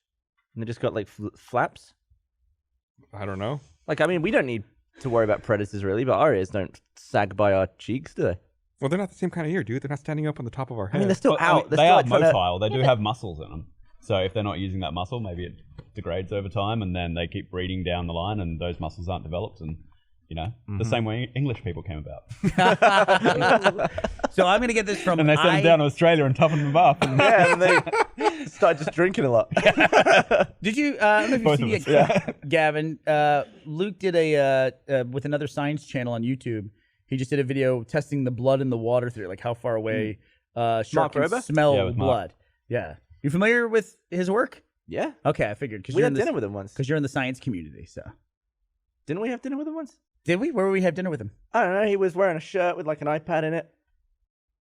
and they just got like flaps. I don't know. Like, I mean, we don't need to worry about predators really, but our ears don't sag by our cheeks, do they? Well, they're not the same kind of ear, dude. They're not standing up on the top of our head. I mean, they're still But, out. They're they still are like trying to- motile. They do have muscles in them. So if they're not using that muscle, maybe it degrades over time, and then they keep breeding down the line, and those muscles aren't developed, and the same way English people came about. So I'm going to get this from. And they sent them down to Australia and toughened them up. And Yeah, and they started just drinking a lot. Did you? I don't know if Both you've of seen us, it, Gavin. Luke did with another science channel on YouTube. He just did a video testing the blood in the water through, like how far away shark can Rober? smell Yeah, with Mark. blood. Yeah, you familiar with his work? Yeah, Okay, I figured because we you're had in dinner with him once. because you're in the science community. So Didn't we have dinner with him once? did we? Where would we have dinner with him? I don't know. He was wearing a shirt with like an iPad in it.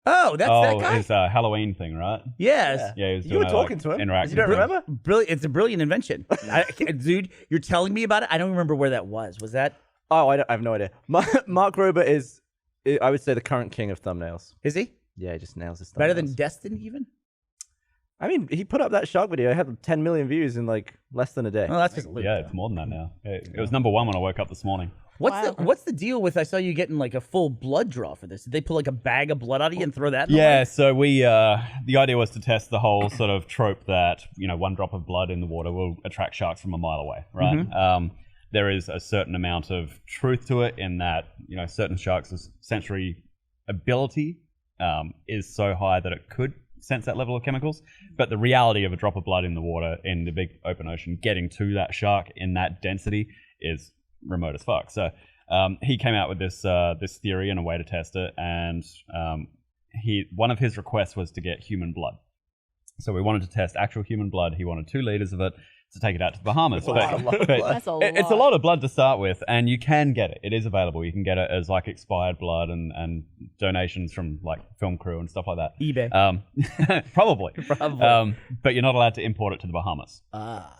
Oh, that's that guy. his Halloween thing, right? Yes. Yeah, he was You doing were that, talking like, to him. interactive You don't thing. remember? Brilliant. It's a brilliant invention. Dude, you're telling me about it? I don't remember where that was. Was that? Oh, I have no idea. Mark Rober is, I would say, the current king of thumbnails. Is he Yeah, he just nails his thumbnails. better than Destin even? I mean, he put up that shark video. It had 10 million views in like less than a day. Well, that's just Luke. Yeah, though. it's more than that now. It was number 1 when I woke up this morning. What's the deal with? I saw you getting like a full blood draw for this. Did they pull like a bag of blood out of you and throw that? In the Yeah, lake? so we the idea was to test the whole sort of trope that 1 drop of blood in the water will attract sharks from a mile away, right? There is a certain amount of truth to it in that certain sharks' sensory ability is so high that it could sense that level of chemicals, but the reality of a drop of blood in the water in the big open ocean getting to that shark in that density is remote as fuck. So he came out with this theory and a way to test it, and one of his requests was to get human blood. So we wanted to test actual human blood. He wanted 2 liters of it. to take it out to the Bahamas. But That's a it's a lot. lot of blood to start with, and you can get it. It is available. You can get it as like expired blood and donations from like film crew and stuff like that. eBay. Probably. But you're not allowed to import it to the Bahamas.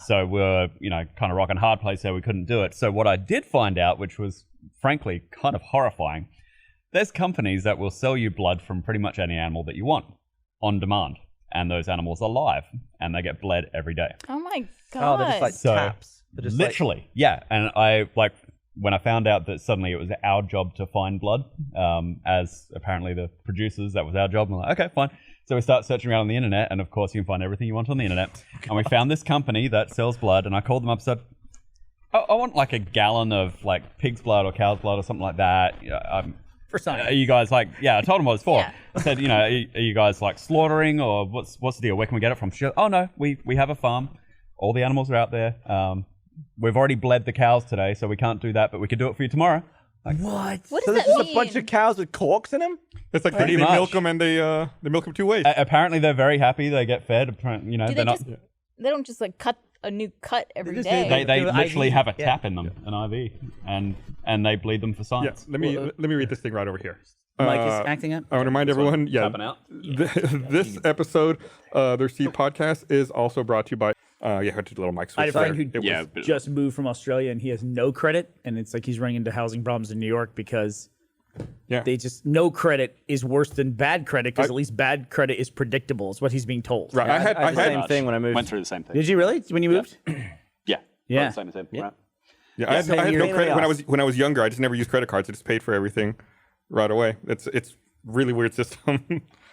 So we're, kind of rock and hard place there. We couldn't do it. So what I did find out, which was frankly kind of horrifying, there's companies that will sell you blood from pretty much any animal that you want on demand. And those animals are live, and they get bled every day. Oh my Oh, god. they're just like So, taps. They're just literally, yeah. And I when I found out that suddenly it was our job to find blood, as apparently the producers, that was our job. I'm like, okay, fine. So we start searching around on the internet, and of course you can find everything you want on the internet. And we found this company that sells blood, and I called them up and said, I want like a gallon of like pig's blood or cow's blood or something like that. For science. Are you guys like, I told them what it was for. Yeah. I said, are you guys like slaughtering, or what's the deal? Where can we get it from? She goes, oh no, we have a farm. All the animals are out there. We've already bled the cows today, so we can't do that, but we could do it for you tomorrow. What? What So does there's that just mean? a bunch of cows with corks in them? It's like Pretty they much. milk them and they milk them 2 ways. Apparently they're very happy. They get fed. Do they're they not. just? They don't just like cut a new cut every just day. do They Do literally IV, have a yeah. tap in them, an IV, and they bleed them for Yes. science. Let me read this thing right over here. Mike is acting up. I want to remind everyone, Tapping out. this episode, the Receipt Podcast, is also brought to you by. I had to do a little mic switch. I had a friend there. who It was- just moved from Australia, and he has no credit, and it's like he's running into housing problems in New York because Yeah. they just no credit is worse than bad credit because at least bad credit is predictable. Is what he's being told. Right. I had the same thing when I moved. Went through the same thing. Did you really when you moved? Yeah. Yeah. Same as him. Yeah. Right. Yeah, I had same no here. credit when I was younger. I just never used credit cards. I just paid for everything right away. It's really weird system.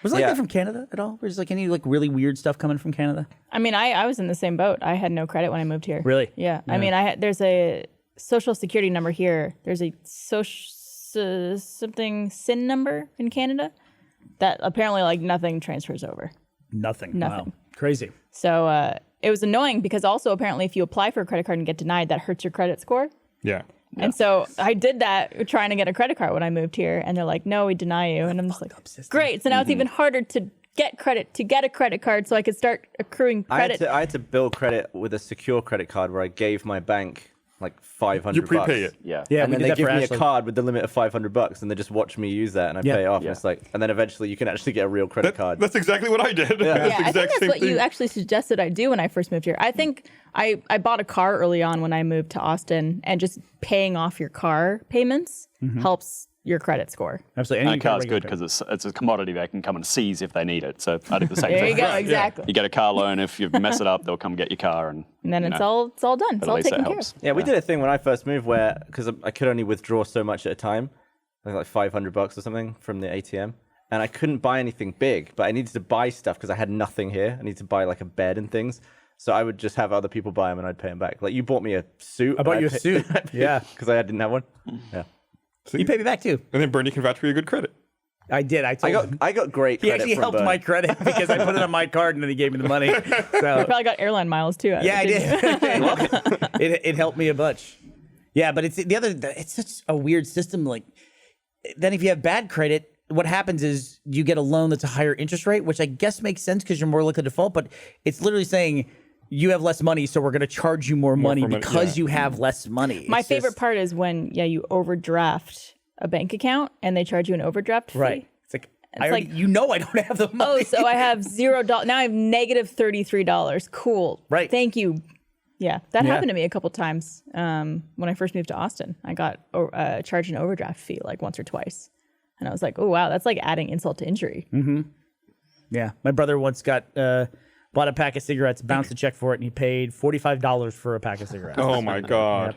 Was it like Yeah. that from Canada at all? Was like any like really weird stuff coming from Canada? I mean, I was in the same boat. I had no credit when I moved here. Really? Yeah. I mean, there's a social security number here. There's a something SIN number in Canada that apparently like nothing transfers over. Nothing. Nothing. Wow. Crazy. So it was annoying because also apparently if you apply for a credit card and get denied, that hurts your credit score. Yeah. And so I did that trying to get a credit card when I moved here, and they're like, "No, we deny you." And I'm just like, "Great!" So now it's even harder to get a credit card, so I could start accruing credit. I had to build credit with a secure credit card where I gave my bank like $500. You prepay it. Yeah. Yeah, And we then did they that give for me Ashley. a card with the limit of $500, and they just watch me use that, and I pay it off. Yeah. And it's like, and then eventually you can actually get a real credit card. That's exactly what I did. Yeah, That's the I think exact that's same what thing. you actually suggested I do when I first moved here. I think I bought a car early on when I moved to Austin, and just paying off your car payments helps your credit score. Absolutely. And a car's good because it's a commodity they can come and seize if they need it. So I do the same There thing. you go, exactly. You get a car loan. If you mess it up, they'll come get your car. And And then you it's know, all done. It's but at all least that taken care helps. of. Yeah, we did a thing when I first moved where, because I could only withdraw so much at a time, like $500 or something from the ATM, and I couldn't buy anything big, but I needed to buy stuff because I had nothing here. I needed to buy like a bed and things. So I would just have other people buy them and I'd pay them back. Like you bought me a suit. I bought you a suit. Yeah. Because I didn't have one. Yeah. You paid me back too. And then Bernie can vouch for your good credit. I did. I told him. I got great He credit actually from helped Burnie. my credit because I put it on my card and then he gave me the money. So Probably got airline miles too. yeah, I didn't you? did. it helped me a bunch. Yeah, but it's such a weird system. Like then if you have bad credit, what happens is you get a loan that's a higher interest rate, which I guess makes sense because you're more likely to default. But it's literally saying you have less money, so we're going to charge you more money for money, because yeah. you have less money. My It's favorite just- part is when you overdraft a bank account and they charge you an overdraft fee. right? It's like I already, like- you know I don't have the money. Oh, so I have $0. Now I have negative $33. Cool. Right. Thank you. Yeah, that happened to me a couple times when I first moved to Austin. I got charged an overdraft fee like once or twice. And I was like, oh, wow, that's like adding insult to injury. Yeah, my brother once bought a pack of cigarettes, bounced a check for it, and he paid $45 for a pack of cigarettes. Oh my God.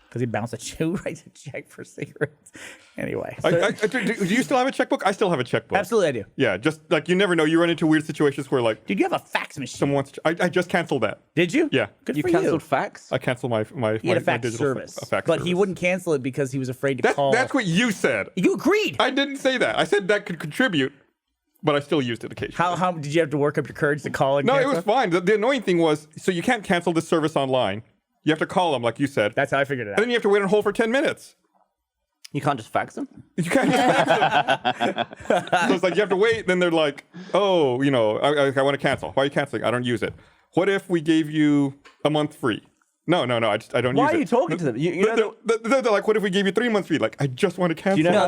Because he bounced writes a check for cigarettes. Anyway, Do you still have a checkbook? I still have a checkbook. absolutely I do. Yeah, just like you never know. You run into weird situations where like Dude, you have a fax machine. someone wants to, I just canceled that. Did you? Yeah. Good You for cancelled you. fax? I canceled my He had a fax digital service, fax but he service. wouldn't cancel it because he was afraid to call. That's what you said. You agreed. I didn't say that. I said that could contribute, but I still used it occasionally. How did you have to work up your courage to call and No, it cancel? was fine. The annoying thing was, so you can't cancel this service online. You have to call them, like you said. That's how I figured it And out. then you have to wait on hold for 10 minutes. You can't just fax them? You can't just fax them. So it's like you have to wait. Then they're like, oh, I want to cancel. Why are you canceling? I don't use it. what if we gave you a month free? No, I don't Why use it. are you talking to them? They're like, what if we gave you 3 months free? Like, I just want to cancel. know No, how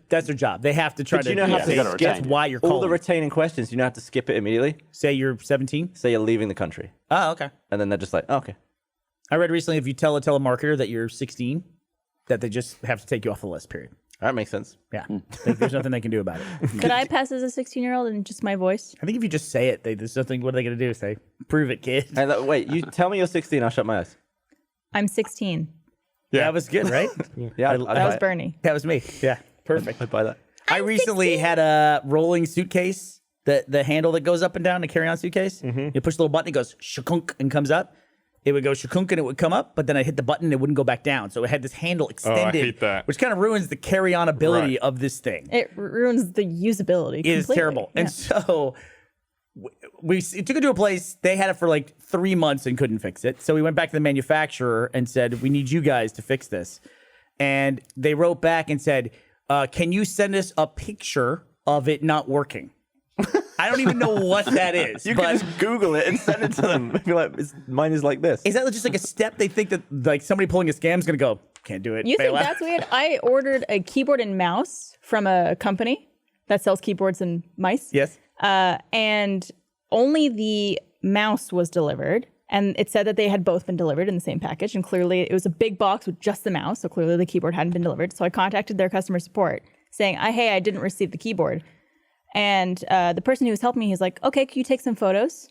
that's their job. They have to try But to. you know how to skip it. That's why you're calling. all the retaining questions, you know how to skip it immediately. Say you're 17. Say you're leaving the country, Oh, okay. and then they're just like, oh, okay. I read recently if you tell a telemarketer that you're 16, that they just have to take you off the list. Period. That makes sense. Yeah, there's nothing they can do about it. Could I pass as a 16-year-old in just my voice? I think if you just say it, there's nothing. What are they going to do? Say, prove it, kid. And wait, you tell me you're 16, I'll shut my eyes. I'm 16. Yeah. That was good, right? Yeah, I- That buy was it. Bernie. That was me. Yeah, perfect. I'd buy that. I recently had a rolling suitcase, the handle that goes up and down, the carry-on suitcase. You push the little button, it goes shakunk and comes up. It would go shakunk and it would come up, but then I hit the button and it wouldn't go back down. So it had this handle extended, hate that. which kind of ruins the carry-on ability Right. of this thing. It ruins the usability. It is completely. terrible. Yeah. And so we took it to a place. They had it for like 3 months and couldn't fix it. So we went back to the manufacturer and said, we need you guys to fix this. And they wrote back and said, can you send us a picture of it not working? I don't even know what that is. You but can just Google it and send it to them. Be like, mine is like this. is that just like a step they think that like somebody pulling a scam is going to go, can't do it. You think bail out? that's weird? I ordered a keyboard and mouse from a company that sells keyboards and mice. Yes. And only the mouse was delivered. And it said that they had both been delivered in the same package. And clearly it was a big box with just the mouse. So clearly the keyboard hadn't been delivered. So I contacted their customer support saying, hey, I didn't receive the keyboard. And the person who was helping me, he's like, okay, can you take some photos?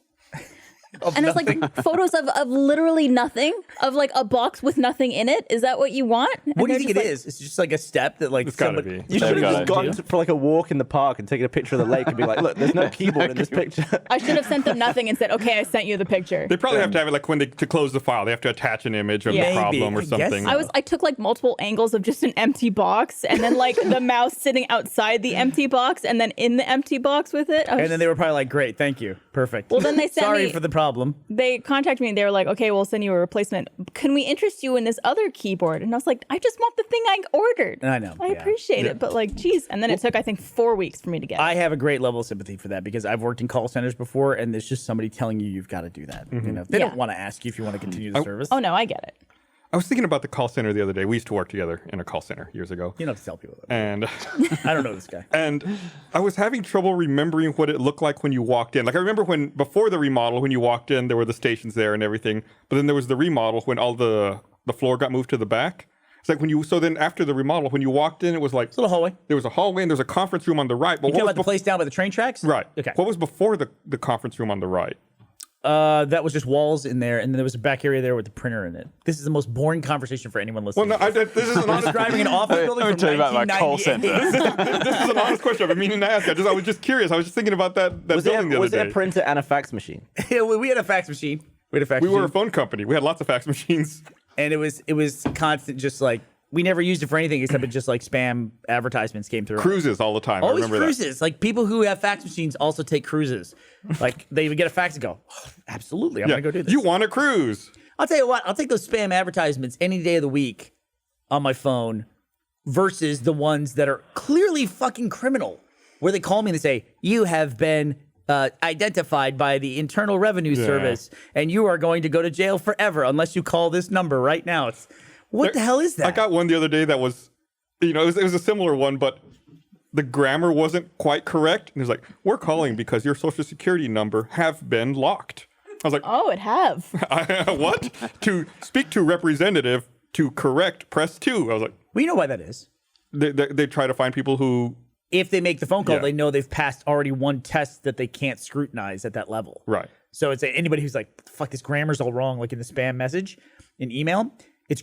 And it's like photos of literally nothing, of like a box with nothing in it. Is that what you want? And What do you they're think it just like, is? It's just like a step that like It's gotta somebody. be. You should have got just it. gone for like a walk in the park and taken a picture of the lake and be like, look, there's no keyboard in this picture. I should have sent them nothing and said, okay, I sent you the picture. They probably have to have it like when to close the file, they have to attach an image of Yeah. the problem Maybe, or I guess something. so. I took like multiple angles of just an empty box and then like the mouse sitting outside the empty box and then in the empty box with it. And then they were probably like, great, thank you. Perfect. Well, then they sent Sorry me- for the problem. they contacted me and they were like, okay, we'll send you a replacement. Can we interest you in this other keyboard? And I was like, I just want the thing I ordered. I know, I yeah. appreciate it, but like, geez. And then it took, I think, 4 weeks for me to get it. I have a great level of sympathy for that because I've worked in call centers before, and there's just somebody telling you you've got to do that. You know, they Yeah. don't want to ask you if you want to continue the service. Oh, no, I get it. I was thinking about the call center the other day. We used to work together in a call center years ago. You don't have to tell people that. And I don't know this guy. and I was having trouble remembering what it looked like when you walked in. Like I remember when before the remodel, when you walked in, there were the stations there and everything. But then there was the remodel when all the floor got moved to the back. It's like when you so then after the remodel, when you walked in, it was like Little hallway. there was a hallway and there was a conference room on the right. But You what talking was about the place down by the train tracks? right? Okay. What was before the conference room on the right? That was just walls in there, and then there was a back area there with the printer in it. This is the most boring conversation for anyone Well, listening. no, this is an honest describing an office building Let me from tell you about my call 1998. center. this is an honest question. I've been meaning to ask. I was just curious. I was just thinking about that Was building the there other a day. printer and a fax machine? Yeah, we had a fax machine. We had a fax We machine. were a phone company. We had lots of fax machines. And it was constant, just like we never used it for anything except it just like spam advertisements came through. Cruises all the time. I Always remember cruises. Like people who have fax machines also take cruises. Like they would get a fax and go, oh, absolutely, I'm that. gonna go do this. You want a cruise? I'll tell you what, I'll take those spam advertisements any day of the week on my phone versus the ones that are clearly fucking criminal, where they call me and they say, you have been identified by the Internal Revenue Service and you are going to go to jail forever unless you call this number right now. It's what the hell is that? I got one the other day that was, it was a similar one, but the grammar wasn't quite correct. And it was like, we're calling because your social security number have been locked. I was like, Oh, it have. what? To speak to representative to correct, press 2. I was like, well, you know why that is. they try to find people who, If they make the phone call, Yeah. they know they've passed already one test that they can't scrutinize at that level. right. So it's anybody who's like, fuck, this grammar's all wrong, like in the spam message, in email,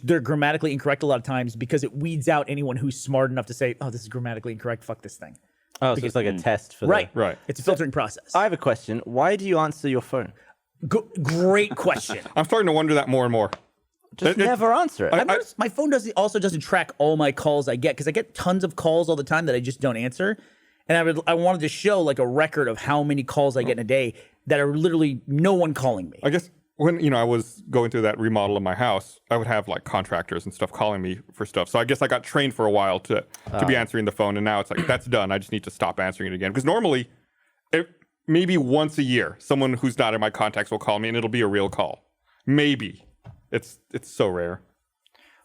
they're grammatically incorrect a lot of times because it weeds out anyone who's smart enough to say, oh, this is grammatically incorrect, fuck this thing. Oh, so it's like a test for Right. Right. It's a filtering process. I have a question. Why do you answer your phone? Great question. I'm starting to wonder that more and more. Just never answer it. I've noticed my phone doesn't track all my calls I get because I get tons of calls all the time that I just don't answer. And I wanted to show like a record of how many calls I get in a day that are literally no one calling me. I guess when I was going through that remodel of my house, I would have like contractors and stuff calling me for stuff. So I guess I got trained for a while to be answering the phone, and now it's like that's done. I just need to stop answering it again because normally, maybe once a year, someone who's not in my contacts will call me, and it'll be a real call. Maybe. It's so rare.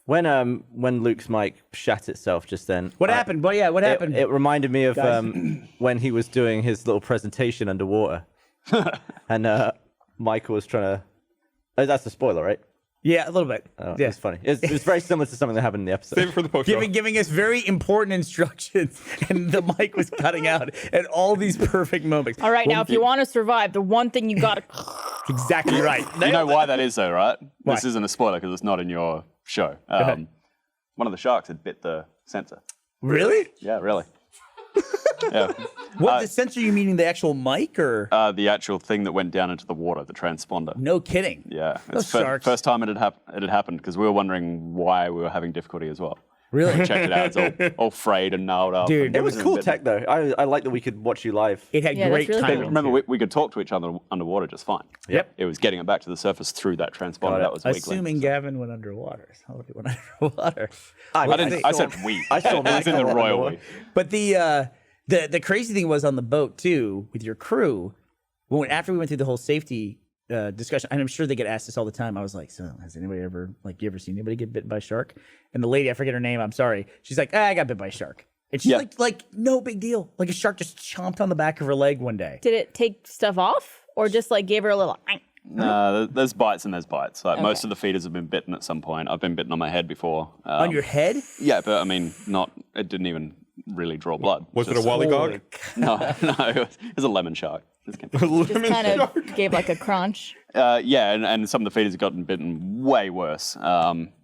When Luke's mic shat itself just then. What happened? Well, yeah, what happened? It reminded me of when he was doing his little presentation underwater, and Michael was trying to. Oh, that's a spoiler, right? Yeah, a little bit. Oh, yeah. It's funny. It's very similar to something that happened in the episode. Save it for the post show. Giving us very important instructions, and the mic was cutting out at all these perfect moments. All right, now if you want to survive, the one thing you got to. Exactly right. You know why that is, though, right? Why? This isn't a spoiler because it's not in your show. ahead. One of the sharks had bit the sensor. Really? Yeah, really. Yeah. What the sensor? You meaning the actual mic or? The actual thing that went down into the water, the transponder. No kidding. Yeah, Those it's sharks. first time it had happened because we were wondering why we were having difficulty as well. Really? Checked it out. It's all frayed and gnarled up. Dude, and It was everything cool bit- tech though. I like that we could watch you live. It had Yeah, great that's really timing. cool. Remember, we could talk to each other underwater just fine. Yep. It was getting it back to the surface through that transponder. it. That was weak Assuming link. Gavin went underwater. So he went underwater. I said we. I saw It was in the Michael royal underwater. we. But the crazy thing was on the boat too with your crew. After we went through the whole safety discussion, and I'm sure they get asked this all the time. I was like, so has anybody ever you ever seen anybody get bitten by a shark? And the lady, I forget her name. I'm sorry. She's like, I got bit by a shark. And she's Yeah. like no big deal. Like a shark just chomped on the back of her leg one day. Did it take stuff off, or just like gave her a little? There's bites and there's bites. Like most of the feeders have been bitten at some point. I've been bitten on my head before. On your head? Yeah, but I mean, it didn't even really draw blood. Was it a Just- Wallygog? No, it was a lemon shark. Just kidding. Just kind of gave like a crunch. Yeah, and some of the feeders have gotten bitten way worse.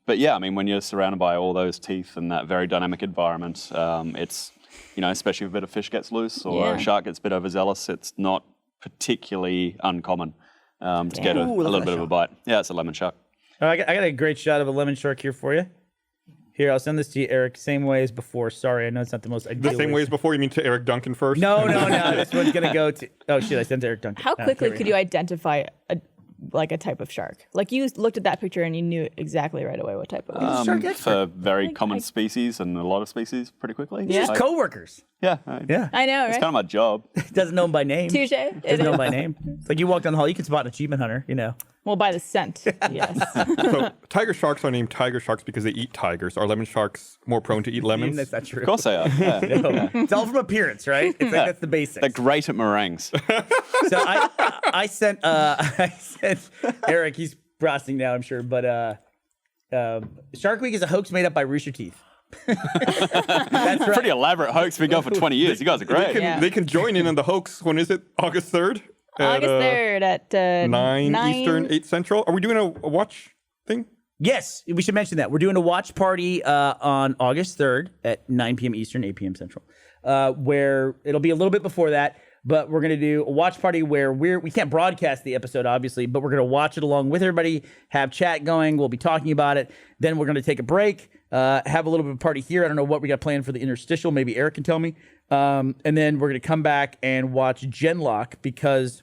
But yeah, I mean, when you're surrounded by all those teeth and that very dynamic environment, it's, especially if a bit of fish gets loose or Yeah. a shark gets a bit overzealous, it's not particularly uncommon to get a little bit of a bite. Yeah, it's a lemon shark. Oh, I got a great shot of a lemon shark here for you. Here, I'll send this to you, Eric. Same way as before. Sorry, I know it's not the most ideal. The same way as before? You mean to Eric Duncan first? No. This one's gonna go to. Oh shit! I sent it to Eric Duncan. How quickly could you identify a type of shark? Like you looked at that picture and you knew exactly right away what type it was. Shark expert. For very common species and a lot of species pretty quickly. Yeah. Just coworkers. Yeah. Yeah. I know, It's right? kind of my job. Doesn't know him by name. Touche. Doesn't know him by name. It's like you walk down the hall, you can spot an achievement hunter. Well, by the scent, yes. So tiger sharks are named tiger sharks because they eat tigers. Are lemon sharks more prone to eat lemons? That's not true. Of course they are. Yeah. No. It's all from appearance, right? It's like that's the basics. They're great at meringues. So I sent Eric. He's processing now, I'm sure. But Shark Week is a hoax made up by Rooster Teeth. That's right. Pretty elaborate hoax. Been going for 20 years. You guys are great. Yeah. They can join in on the hoax. When is it? August 3rd? August 3rd at 9 Eastern, 8 Central. Are we doing a watch thing? Yes, we should mention that. We're doing a watch party on August 3rd at 9 p.m. Eastern, 8 p.m. Central, where it'll be a little bit before that, but we're going to do a watch party where we can't broadcast the episode, obviously, but we're going to watch it along with everybody, have chat going. We'll be talking about it. Then we're going to take a break, have a little bit of a party here. I don't know what we got planned for the interstitial. Maybe Eric can tell me. And then we're going to come back and watch Genlock because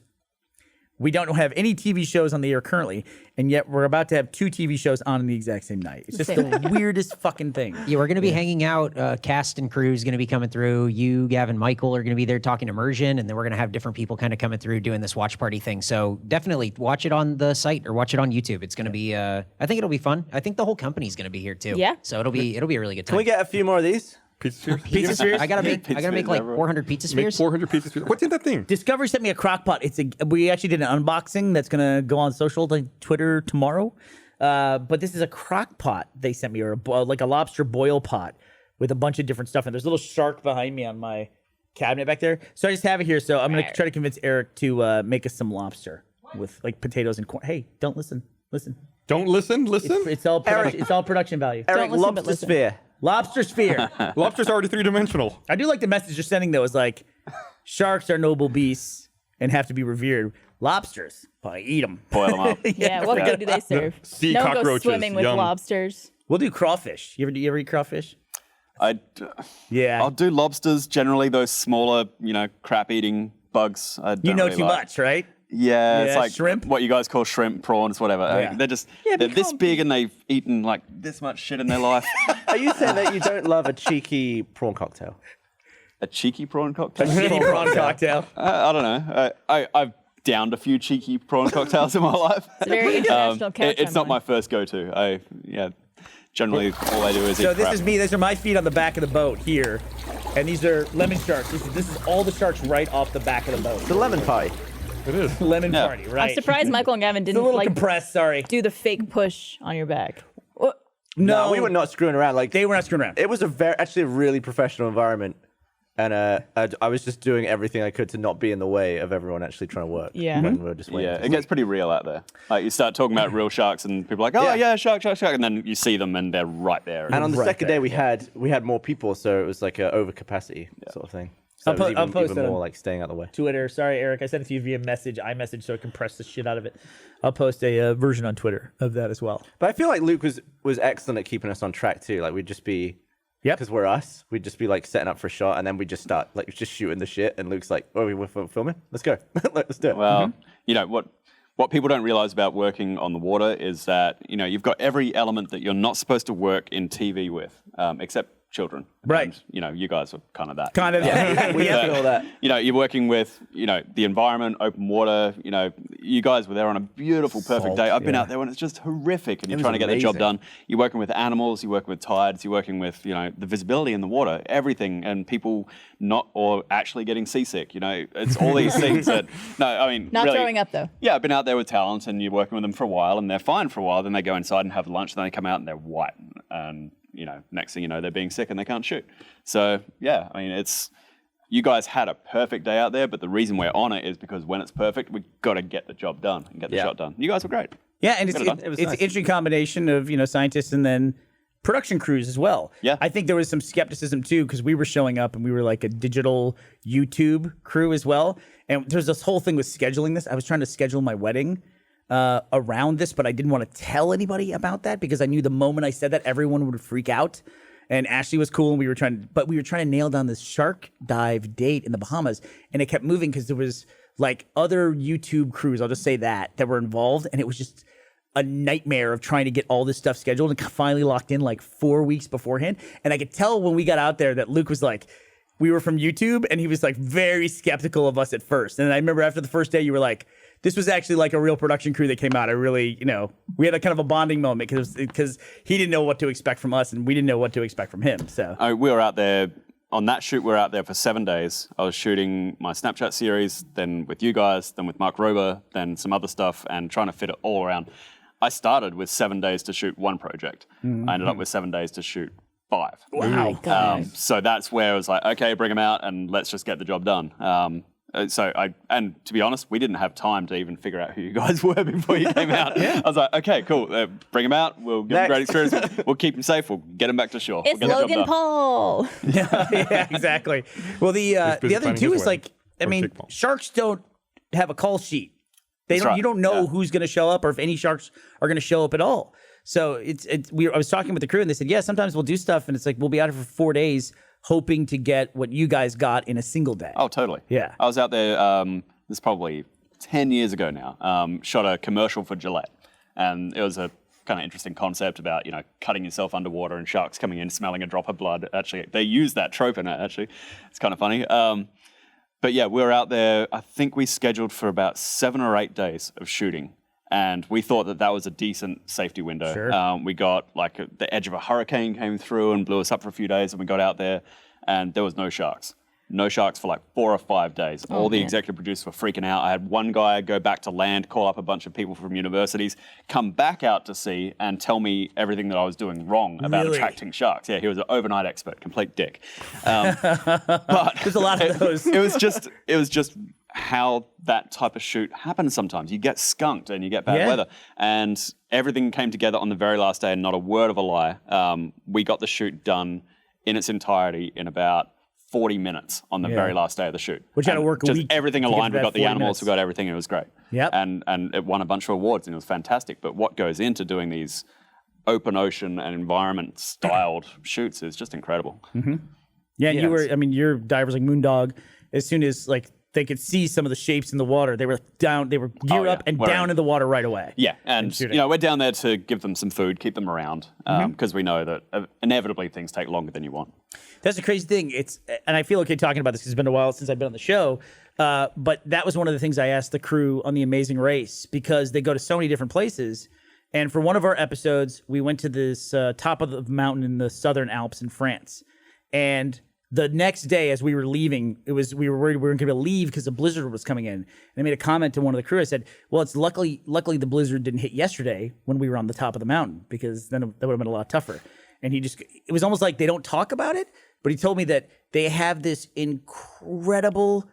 we don't have any TV shows on the air currently, and yet we're about to have 2 TV shows on the exact same night. It's just the weirdest fucking thing. Yeah, we're going to be hanging out. Cast and crew is going to be coming through. You, Gavin, Michael are going to be there talking immersion, and then we're going to have different people kind of coming through doing this watch party thing. So definitely watch it on the site or watch it on YouTube. It's going to be. I think it'll be fun. I think the whole company's going to be here too. Yeah. So it'll be a really good time. Can we get a few more of these? Pizza spheres? Pizza spheres? I gotta make spheres like everywhere. 400 pizza Make spheres. 400 pizza spheres. What's in that thing? Discovery sent me a crock pot. We actually did an unboxing that's gonna go on social, like Twitter tomorrow. But this is a crock pot they sent me, or like a lobster boil pot with a bunch of different stuff. And there's a little shark behind me on my cabinet back there. So I just have it here. So I'm gonna try to convince Eric to make us some lobster with like potatoes and corn. Hey, don't listen. Don't listen. Listen. It's all production, it's all production value. Eric, listen, but lobster listen. sphere. Lobster sphere. Lobster's already 3-dimensional. I do like the message you're sending though. Is like sharks are noble beasts and have to be revered. Lobsters, I eat them. Boil them up. Yeah, what food do they serve? sea no one goes cockroaches, swimming with yum. lobsters. We'll do crawfish. You ever eat crawfish? Yeah. I'll do lobsters, generally those smaller, crap-eating bugs. I don't You know really too like. much, right? Yeah, it's Yeah, like shrimp? what you guys call shrimp, prawns, whatever. Yeah. They're this big and they've eaten like this much shit in their life. Are you saying that you don't love a cheeky prawn cocktail? A cheeky prawn cocktail? Shitty prawn cocktail. I don't know. I've downed a few cheeky prawn cocktails in my life. It's a very international couch. It's not my first go-to. Generally all I do is So eat this crap. is me. These are my feet on the back of the boat here, and these are lemon sharks. This is all the sharks right off the back of the boat. The lemon pie. It is. Lemon Yeah. party, right? I'm surprised Michael and Gavin It's a didn't little like compressed. Sorry. do the fake push on your back. No, we were not screwing around. Like They were not screwing around. it was actually a really professional environment, and I was just doing everything I could to not be in the way of everyone actually trying to work. Yeah. when we were just waiting. Yeah, it gets pretty real out there. Like you start talking about real sharks, and people are like, "Oh yeah, shark," and then you see them, and they're right there. And on the Right second there, day, we had more people, so it was like an overcapacity sort of thing. So it was I'll post even it more on like staying out of the way. Twitter. Sorry, Eric. I sent it to you via iMessage, so I compressed the shit out of it. I'll post a version on Twitter of that as well. But I feel like Luke was excellent at keeping us on track too. Like we'd just be, because we're us, we'd just be like setting up for a shot, and then we'd just start like just shooting the shit. And Luke's like, "Oh, we're filming. Let's go. Let's do it." Well, you know what people don't realize about working on the water is that you've got every element that you're not supposed to work in TV with, except children. Right. And, you guys are kind of that. Kind of. Yeah. we have all that. You're working with, the environment, open water. You guys were there on a beautiful, perfect day. I've been out there when it's just horrific, and you're trying to get the job done. You're working with animals, you're working with tides, you're working with, the visibility in the water, everything, and people not or actually getting seasick. It's all these things that. No, I mean, Not really, throwing up though. Yeah, I've been out there with talent, and you're working with them for a while, and they're fine for a while. Then they go inside and have lunch, then they come out and they're white, and next thing you know, they're being sick and they can't shoot. So yeah, I mean, you guys had a perfect day out there, but the reason we're on it is because when it's perfect, we've got to get the job done and get the shot done. You guys were great. Yeah, and it's Got it done. It was an nice. interesting combination of scientists and then production crews as well. Yeah. I think there was some skepticism too because we were showing up and we were like a digital YouTube crew as well. And there's this whole thing with scheduling this. I was trying to schedule my wedding around this, but I didn't want to tell anybody about that because I knew the moment I said that everyone would freak out. And Ashley was cool, and we were trying to nail down this shark dive date in the Bahamas, and it kept moving because there was like other YouTube crews, I'll just say that were involved, and it was just a nightmare of trying to get all this stuff scheduled and finally locked in like 4 weeks beforehand. And I could tell when we got out there that Luke was like, we were from YouTube, and he was like very skeptical of us at first. And I remember after the first day, you were like, this was actually like a real production crew that came out. I really, we had a kind of a bonding moment because he didn't know what to expect from us and we didn't know what to expect from him. So We were out there on that shoot. We were out there for 7 days. I was shooting my Snapchat series, then with you guys, then with Mark Rober, then some other stuff, and trying to fit it all around. I started with 7 days to shoot one project. I ended up with 7 days to shoot 5. wow. So that's where I was like, okay, bring them out and let's just get the job done. And to be honest, we didn't have time to even figure out who you guys were before you came out. I was like, okay, cool, bring them out. We'll give them a great experience. We'll keep them safe. We'll get them back to shore. It's We'll get the job Logan done. Paul. Yeah, exactly. Well, the other busy thing planning too his is like, I wedding. Or mean, Jake Paul. sharks don't have a call sheet. That's right. You don't know Yeah. who's going to show up or if any sharks are going to show up at all. So I was talking with the crew and they said, yeah, sometimes we'll do stuff and it's like we'll be out here for 4 days hoping to get what you guys got in a single day. Oh, totally. Yeah. I was out there, this is probably 10 years ago now, shot a commercial for Gillette. And it was a kind of interesting concept about, cutting yourself underwater and sharks coming in, smelling a drop of blood. Actually, they use that trope in it, actually. It's kind of funny. But yeah, we were out there, I think we scheduled for about 7 or 8 days of shooting. And we thought that was a decent safety window. Sure. We got the edge of a hurricane came through and blew us up for a few days, and we got out there and there was no sharks. No sharks for like 4 or 5 days. All the executive producers were freaking out. I had one guy go back to land, call up a bunch of people from universities, come back out to sea and tell me everything that I was doing wrong about Really? attracting sharks. Yeah, he was an overnight expert, complete dick. But There's a lot of those. It was just how that type of shoot happens sometimes. You get skunked and you get bad weather. And everything came together on the very last day and not a word of a lie. We got the shoot done in its entirety in about 40 minutes on the very last day of the shoot. Which had to And work a just week everything to get aligned. to We that got the 40 animals, minutes. we got everything, and it was great. Yep. And it won a bunch of awards and it was fantastic. But what goes into doing these open ocean and environment styled shoots is just incredible. Yeah, and you were, I mean, your divers like Moondog, as soon as like they could see some of the shapes in the water. They were geared up and down in the water right away. Yeah, and we're down there to give them some food, keep them around, because we know that inevitably things take longer than you want. That's the crazy thing. And I feel okay talking about this because it's been a while since I've been on the show. But that was one of the things I asked the crew on The Amazing Race, because they go to so many different places. And for one of our episodes, we went to this top of the mountain in the Southern Alps in France. And the next day, as we were leaving, we were worried we weren't going to leave because a blizzard was coming in. And I made a comment to one of the crew. I said, "Well, it's luckily the blizzard didn't hit yesterday when we were on the top of the mountain, because then that would have been a lot tougher." And it was almost like they don't talk about it, but he told me that they have this incredible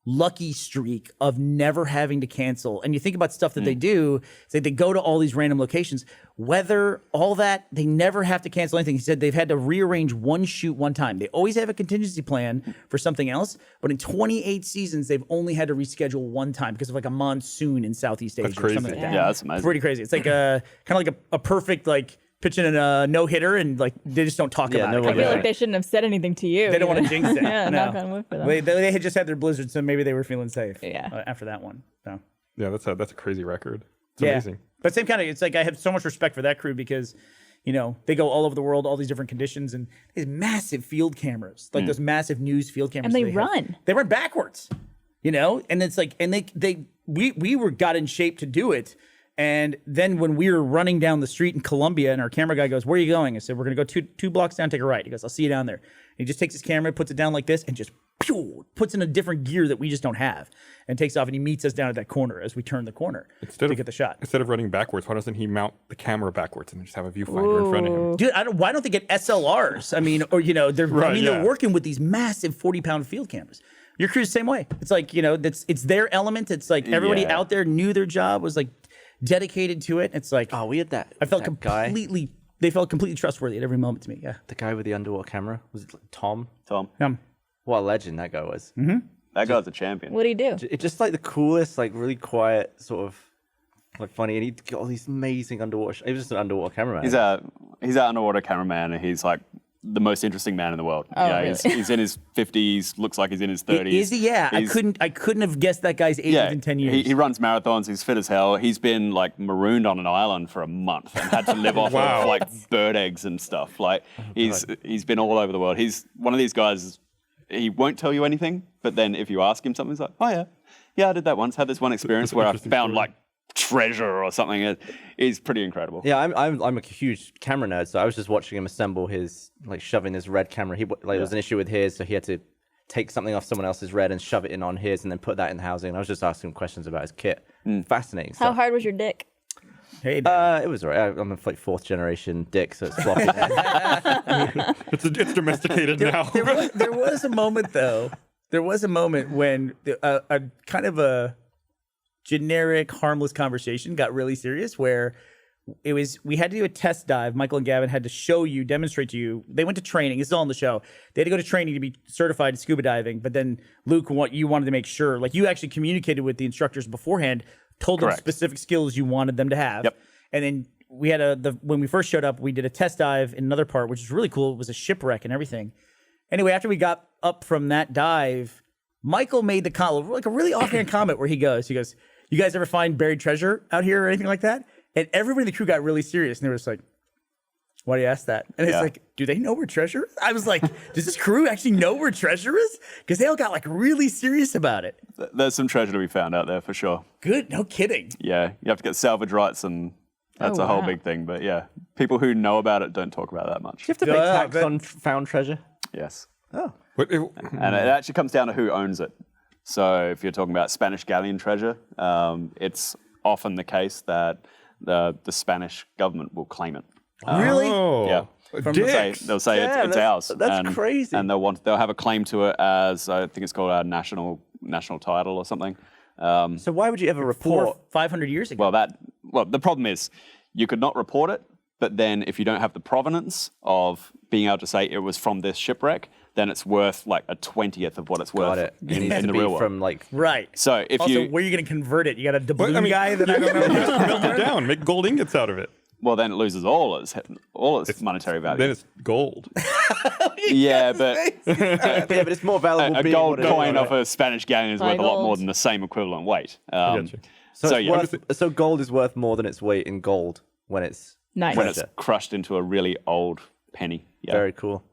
lucky streak of never having to cancel. And you think about stuff that they do, it's like they go to all these random locations, weather, all that, they never have to cancel anything. He said they've had to rearrange one shoot one time. They always have a contingency plan for something else, but in 28 seasons, they've only had to reschedule one time because of like a monsoon in Southeast Asia or something like that. Yeah, that's amazing. It's pretty crazy. It's like kind of like a perfect like pitching in a no-hitter, and like they just don't talk about it. I feel like they shouldn't have said anything to you. They don't want to jinx it. Yeah, no. knock on wood for them. They had just had their blizzard, so maybe they were feeling safe. Yeah. After that one. So. Yeah, that's a crazy record. It's amazing. But same kind of, it's like I have so much respect for that crew because, they go all over the world, all these different conditions, and these massive field cameras, like those massive news field cameras. And they run. They run backwards, and it's like, and we got in shape to do it. And then when we were running down the street in Colombia, and our camera guy goes, "Where are you going?" I said, "We're going to go two blocks down, take a right." He goes, "I'll see you down there." And he just takes his camera, puts it down like this, and just puts in a different gear that we just don't have, and takes off, and he meets us down at that corner as we turn the corner to get the shot. Instead of running backwards, why doesn't he mount the camera backwards and just have a viewfinder in front of him? Dude, why don't they get SLRs? I mean, or they're working with these massive 40-pound field cameras. Your crew's the same way. It's like, it's their element. It's like everybody out there knew their job, was like dedicated to it. It's like, we had that. I felt that guy. They felt completely trustworthy at every moment to me. Yeah. The guy with the underwater camera, was it like Tom? Tom. What a legend that guy was. Mm-hmm. That guy's a champion. What do you do? It's just like the coolest, like really quiet, sort of like funny, and he'd get all these amazing underwater. He was just an underwater cameraman. He's an underwater cameraman, and he's like the most interesting man in the world. Oh, really? He's in his 50s, looks like he's in his 30s. Is he? Yeah. I couldn't have guessed that guy's age within 10 years. He runs marathons, he's fit as hell. He's been like marooned on an island for a month and had to live off of like bird eggs and stuff. Like he's been all over the world. He's one of these guys, he won't tell you anything, but then if you ask him something, he's like, "Oh yeah, I did that once. Had this one experience where I found like treasure or something." It's pretty incredible. Yeah, I'm a huge camera nerd, so I was just watching him assemble his, like shoving his red camera. There was an issue with his, so he had to take something off someone else's red and shove it in on his, and then put that in the housing. And I was just asking him questions about his kit. Fascinating stuff. How hard was your dick? Hey, it was alright. I'm a like 4th generation dick, so it's floppy. It's domesticated now. There was a moment though. There was a moment when a kind of a generic, harmless conversation got really serious, where we had to do a test dive. Michael and Gavin had to demonstrate to you. They went to training. This is all on the show. They had to go to training to be certified in scuba diving. But then Luke, you wanted to make sure, like you actually communicated with the instructors beforehand, told them specific skills you wanted them to have. Yep. And then we had when we first showed up, we did a test dive in another part, which was really cool. It was a shipwreck and everything. Anyway, after we got up from that dive, Michael made the comment, like a really offhand comment, where he goes, "You guys ever find buried treasure out here or anything like that?" And everybody in the crew got really serious, and they were just like, "Why do you ask that?" And it's like, do they know where treasure is? I was like, does this crew actually know where treasure is? Because they all got like really serious about it. There's some treasure to be found out there for sure. Good, no kidding. Yeah, you have to get salvage rights, and that's a whole big thing. But yeah, people who know about it don't talk about it that much. Do you have to pay tax on found treasure? Yes. Oh. And it actually comes down to who owns it. So if you're talking about Spanish galleon treasure, it's often the case that the Spanish government will claim it. Really? Yeah. They'll say it's ours. That's crazy. And they'll have a claim to it as, I think it's called a national title or something. So why would you ever report 500 years ago? Well, the problem is you could not report it, but then if you don't have the provenance of being able to say it was from this shipwreck, then it's worth like a 20th of what it's worth in the real world. From like right. So if where are you going to convert it? You got a doubloon guy that I don't know. Melt it down, make gold ingots out of it. well, then it loses all its monetary value. Then it's gold. Yeah, but Yeah, but it's more valuable. a being gold what it is. coin off a Spanish galleon is worth a lot gold. more than the same equivalent weight. Gotcha. So it's yeah, so gold is worth more than its weight in gold when it's Nice. when it's crushed into a really old penny. Yeah. very cool.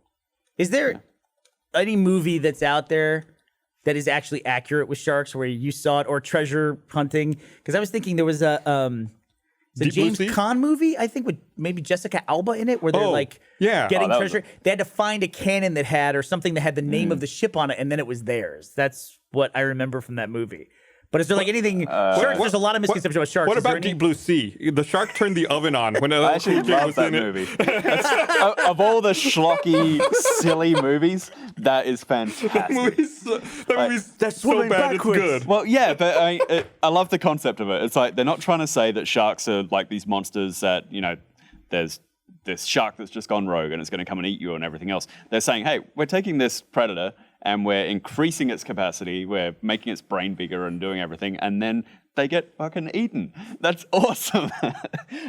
Is there any movie that's out there that is actually accurate with sharks, where you saw it, or treasure hunting? Because I was thinking there was a Deep Blue James Sea? Caan movie, I think, with maybe Jessica Alba in it, where they're Oh, like yeah. getting Oh, that was treasure. They had to find a cannon that had, or something that had the name of the ship on it, and then it was theirs. That's what I remember from that movie. But is there like anything? Sharks, there's a lot of misconceptions about sharks. What Is there about any- Deep Blue Sea? The shark turned the oven on when I actually love that movie. Of all the schlocky, silly movies, that is fantastic. That movie's they're so swimming bad backwards. it's good. Well, yeah, but I love the concept of it. It's like they're not trying to say that sharks are like these monsters that, you know, there's this shark that's just gone rogue and it's going to come and eat you and everything else. They're saying, hey, we're taking this predator and we're increasing its capacity, we're making its brain bigger and doing everything, and then they get fucking eaten. That's awesome.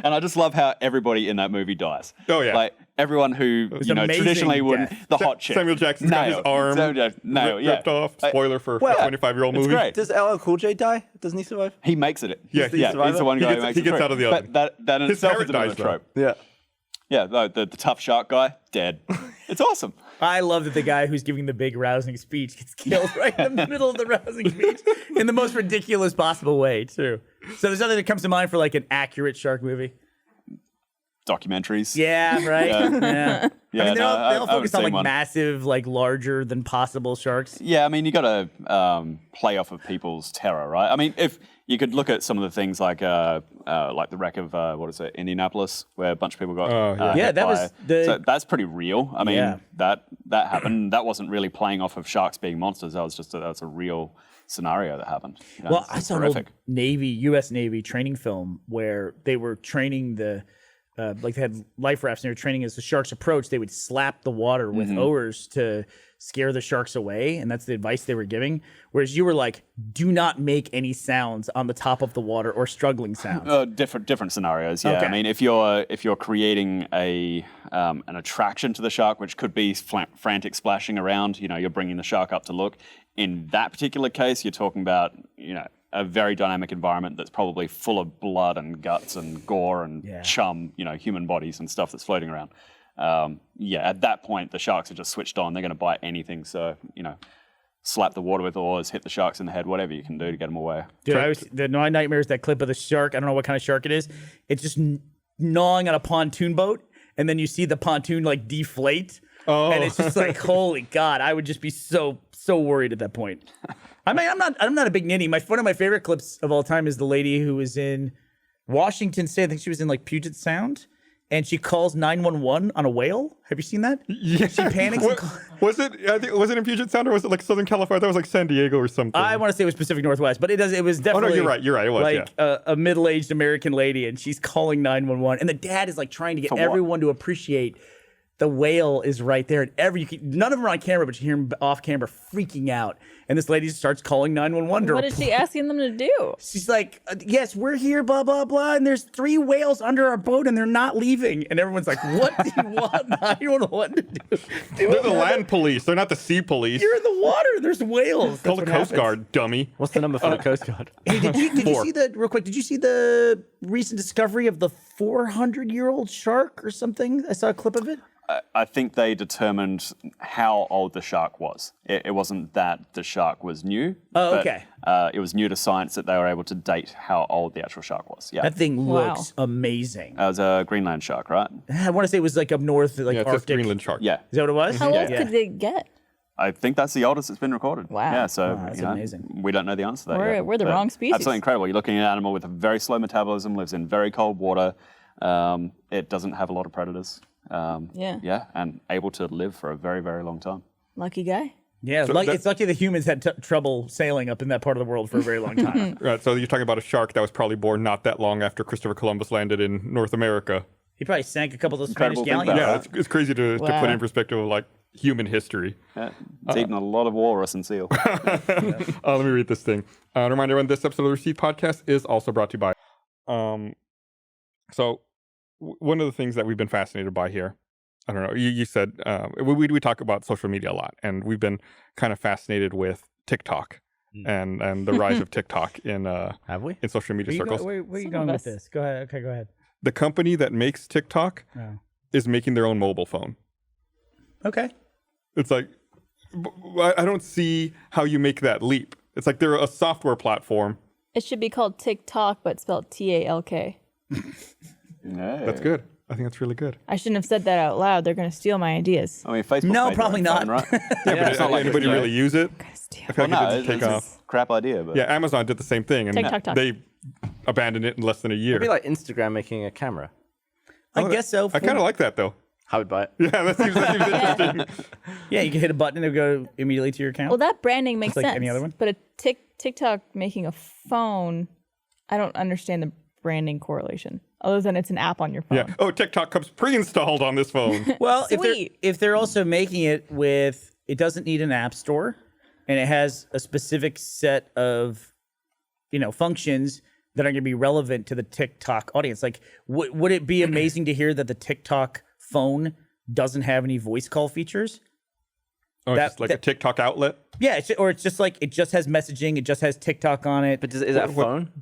And I just love how everybody in that movie dies. Oh, yeah. Like everyone who, you know, amazing traditionally wouldn't, death. the hot chick. Samuel Jackson's got his arm ripped off. Spoiler for a 25-year-old It's movie. great. Does LL Cool J die? Doesn't he survive? He makes it. Yeah, He's the one He guy gets- who makes he it gets through. out of the oven. But that in His itself parrot is a bit of a dies, though. trope. Yeah. Yeah, the tough shark guy, dead. It's awesome. I love that the guy who's giving the big rousing speech gets killed right in the middle of the rousing speech in the most ridiculous possible way, too. So there's nothing that comes to mind for like an accurate shark movie. Documentaries. Yeah, right. Yeah. Yeah, I mean, they no, all I haven't focus on seen like one. massive, like larger than possible sharks. Yeah, I mean, you got to play off of people's terror, right? I mean, if you could look at some of the things like the wreck of what is it, Indianapolis, where a bunch of people got Yeah, hit that was by- the- so that's pretty real. I mean, Yeah. that happened. That wasn't really playing off of sharks being monsters. That was just that's a real scenario that happened. You know, Well, it's I saw an old horrific. U.S. Navy training film where they were training like they had life rafts and they were training as the sharks approached, they would slap the water with oars to scare the sharks away. And that's the advice they were giving. Whereas you were like, do not make any sounds on the top of the water or struggling sounds. Different scenarios. Yeah, Okay. I mean, if you're creating an attraction to the shark, which could be frantic splashing around, you know, you're bringing the shark up to look. In that particular case, you're talking about, you know, a very dynamic environment that's probably full of blood and guts and gore and chum, you know, human bodies and stuff that's floating around. At that point, the sharks are just switched on. They're going to bite anything. So, you know, slap the water with oars, hit the sharks in the head, whatever you can do to get them away. Dude, my nightmare is that clip of the shark. I don't know what kind of shark it is. It's just gnawing on a pontoon boat. And then you see the pontoon like deflate. Oh. And it's just like, holy God, I would just be so worried at that point. I mean, I'm not a big ninny. One of my favorite clips of all time is the lady who was in Washington State. I think she was in like Puget Sound, and she calls 911 on a whale. Have you seen that? Yeah. She panics. Was it in Puget Sound or was it like Southern California? That was like San Diego or something. I want to say it was Pacific Northwest, but it was definitely. you're right. It was like a middle-aged American lady, and she's calling 911, and the dad is like trying to get For what? everyone to appreciate the whale is right there, and none of them are on camera, but you hear them off camera freaking out. And this lady starts calling 911. What is she asking them to do? She's like, yes, we're here, blah, blah, blah. And there's 3 whales under our boat and they're not leaving. And everyone's like, what do you want 911 to do? They're the land police. They're not the sea police. You're in the water. There's whales. Call the That's what Coast happens. Guard, dummy. What's the number for the Coast Guard? Hey, did you 4. see did you see the recent discovery of the 400-year-old shark or something? I saw a clip of it. I think they determined how old the shark was. It wasn't that the shark was new. Oh, but, okay. It was new to science that they were able to date how old the actual shark was. Yeah. That thing Wow. looks amazing. It was a Greenland shark, right? I want to say it was like up north, like Yeah, it's a Arctic. Greenland shark. Yeah. Is that what it was? How old could they get? I think that's the oldest it's been recorded. Wow. Yeah, so Wow, that's you know, amazing. we don't know the answer to that yet. We're the But wrong species. Absolutely incredible. You're looking at an animal with a very slow metabolism, lives in very cold water. It doesn't have a lot of predators. Yeah. And able to live for a very, very long time. Lucky guy. Yeah, it's lucky the humans had trouble sailing up in that part of the world for a very long time. Right, so you're talking about a shark that was probably born not that long after Christopher Columbus landed in North America. He probably sank a couple of those Incredible Spanish thing galleons. about Yeah, it's crazy to put Wow. in perspective of like human history. Yeah. It's eaten a lot of walrus and seal. Let me read this thing. Reminder everyone, this episode of the Rooster Teeth podcast is also brought to you by. So one of the things that we've been fascinated by here, I don't know, you said, we talk about social media a lot, and we've been kind of fascinated with TikTok and the rise of TikTok in Have we? in social media circles. Where are you Some going of with us. this? Go ahead. Okay, go ahead. The company that makes TikTok Oh. is making their own mobile phone. Okay. It's like, I don't see how you make that leap. It's like they're a software platform. It should be called TikTok, but spelled TALK. That's good. I think that's really good. I shouldn't have said that out loud. They're going to steal my ideas. I mean, Facebook. No, made probably their own not. phone, right? Yeah, but it's not like anybody it's, really use it? Steal. I feel Well, like no, it didn't take it's off. a crap idea. But Yeah, Amazon did the same thing, and TikTok. they abandoned it in less than a year. It'd be like Instagram making a camera. I guess so. I kind of like that though. I would buy it. Yeah, that seems interesting. Yeah, you can hit a button and it'll go immediately to your account. Well, that branding makes like sense. any other one? But a TikTok making a phone, I don't understand the branding correlation. Other than it's an app on your phone. Yeah. Oh, TikTok comes pre-installed on this phone. Well, Sweet. if they're also making it with, it doesn't need an app store, and it has a specific set of, functions that are going to be relevant to the TikTok audience. Like, would it be amazing to hear that the TikTok phone doesn't have any voice call features? Oh, it's just like a TikTok outlet. Yeah, it's just like it just has messaging. It just has TikTok on it. But is that a phone?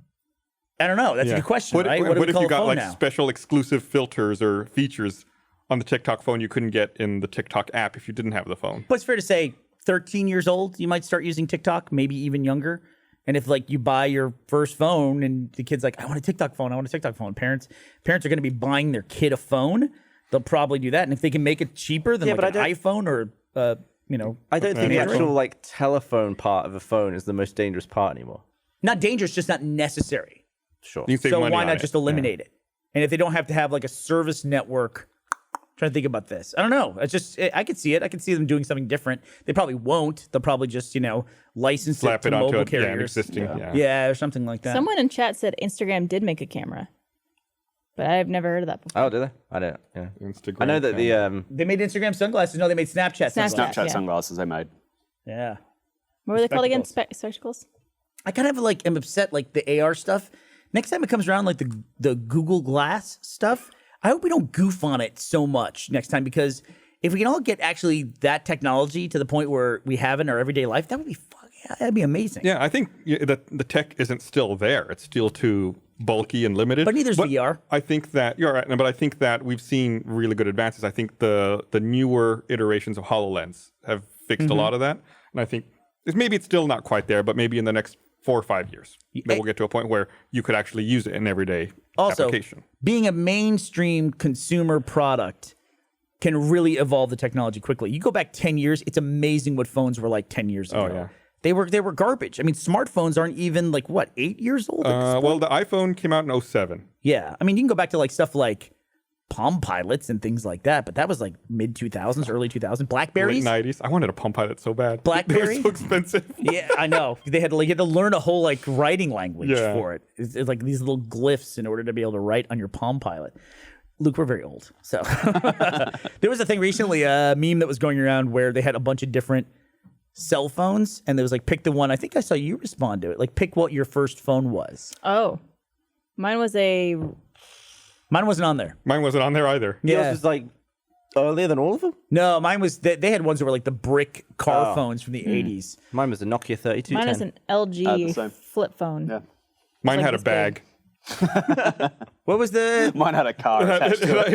I don't know. That's Yeah. a good question, What, right? what do we if call you a got phone like now? special exclusive filters or features on the TikTok phone you couldn't get in the TikTok app if you didn't have the phone? But it's fair to say, 13 years old, you might start using TikTok, maybe even younger. And if like you buy your first phone and the kid's like, I want a TikTok phone, parents are going to be buying their kid a phone. They'll probably do that. And if they can make it cheaper than Yeah, like but an I iPhone or I don't think the Android? actual like telephone part of a phone is the most dangerous part anymore. not dangerous, just not necessary. Sure. You can save So money why on not it. just eliminate it? And if they don't have to have like a service network, trying to think about this. I don't know. It's just I could see it. I could see them doing something different. They probably won't. They'll probably just license Slap it to it onto mobile an carriers. existing. Yeah, or something like that. Someone in chat said Instagram did make a camera. But I've never heard of that before. Oh, do they? I don't. Yeah. Instagram. I know that the They made Instagram sunglasses. No, they made Snapchat sunglasses. Snapchat. Snapchat Yeah. sunglasses they made. Yeah. What were they called again? Spectacles. Spectacles? I kind of like am upset like the AR stuff. Next time it comes around like the Google Glass stuff, I hope we don't goof on it so much next time, because if we can all get actually that technology to the point where we have it in our everyday life, that would be that'd be amazing. Yeah, I think that the tech isn't still there. It's still too bulky and limited. But neither's VR. I think that you're right, but I think that we've seen really good advances. I think the newer iterations of HoloLens have fixed Mm-hmm. a lot of that, and I think maybe it's still not quite there, but maybe in the next 4 or 5 years, that we'll get to a point where you could actually use it in everyday Also, application. being a mainstream consumer product can really evolve the technology quickly. You go back 10 years, it's amazing what phones were like 10 years ago. Oh, yeah. They were garbage. I mean, smartphones aren't even like 8 years old? at this point? Well, the iPhone came out in 07. Yeah. I mean, you can go back to like stuff like Palm Pilots and things like that, but that was like mid 2000s, early 2000s. Blackberries. Late 90s. I wanted a Palm Pilot so bad. BlackBerry? They were so expensive. Yeah, I know. They had to learn a whole like writing language Yeah. for it. It's like these little glyphs in order to be able to write on your Palm Pilot. Luke, we're very old. So there was a thing recently, a meme that was going around where they had a bunch of different cell phones, and there was like, pick the one. I think I saw you respond to it. Like, pick what your first phone was. Oh. Mine Mine wasn't on there. Mine wasn't on there either. yours was like earlier than all of them. No, mine was. They had ones that were like the brick car Oh. phones from the 80s. Mine was a Nokia 3210. Mine is an the LG same. flip phone. Yeah. Mine like had a this big. bag. What was the? Mine had a car attached to it.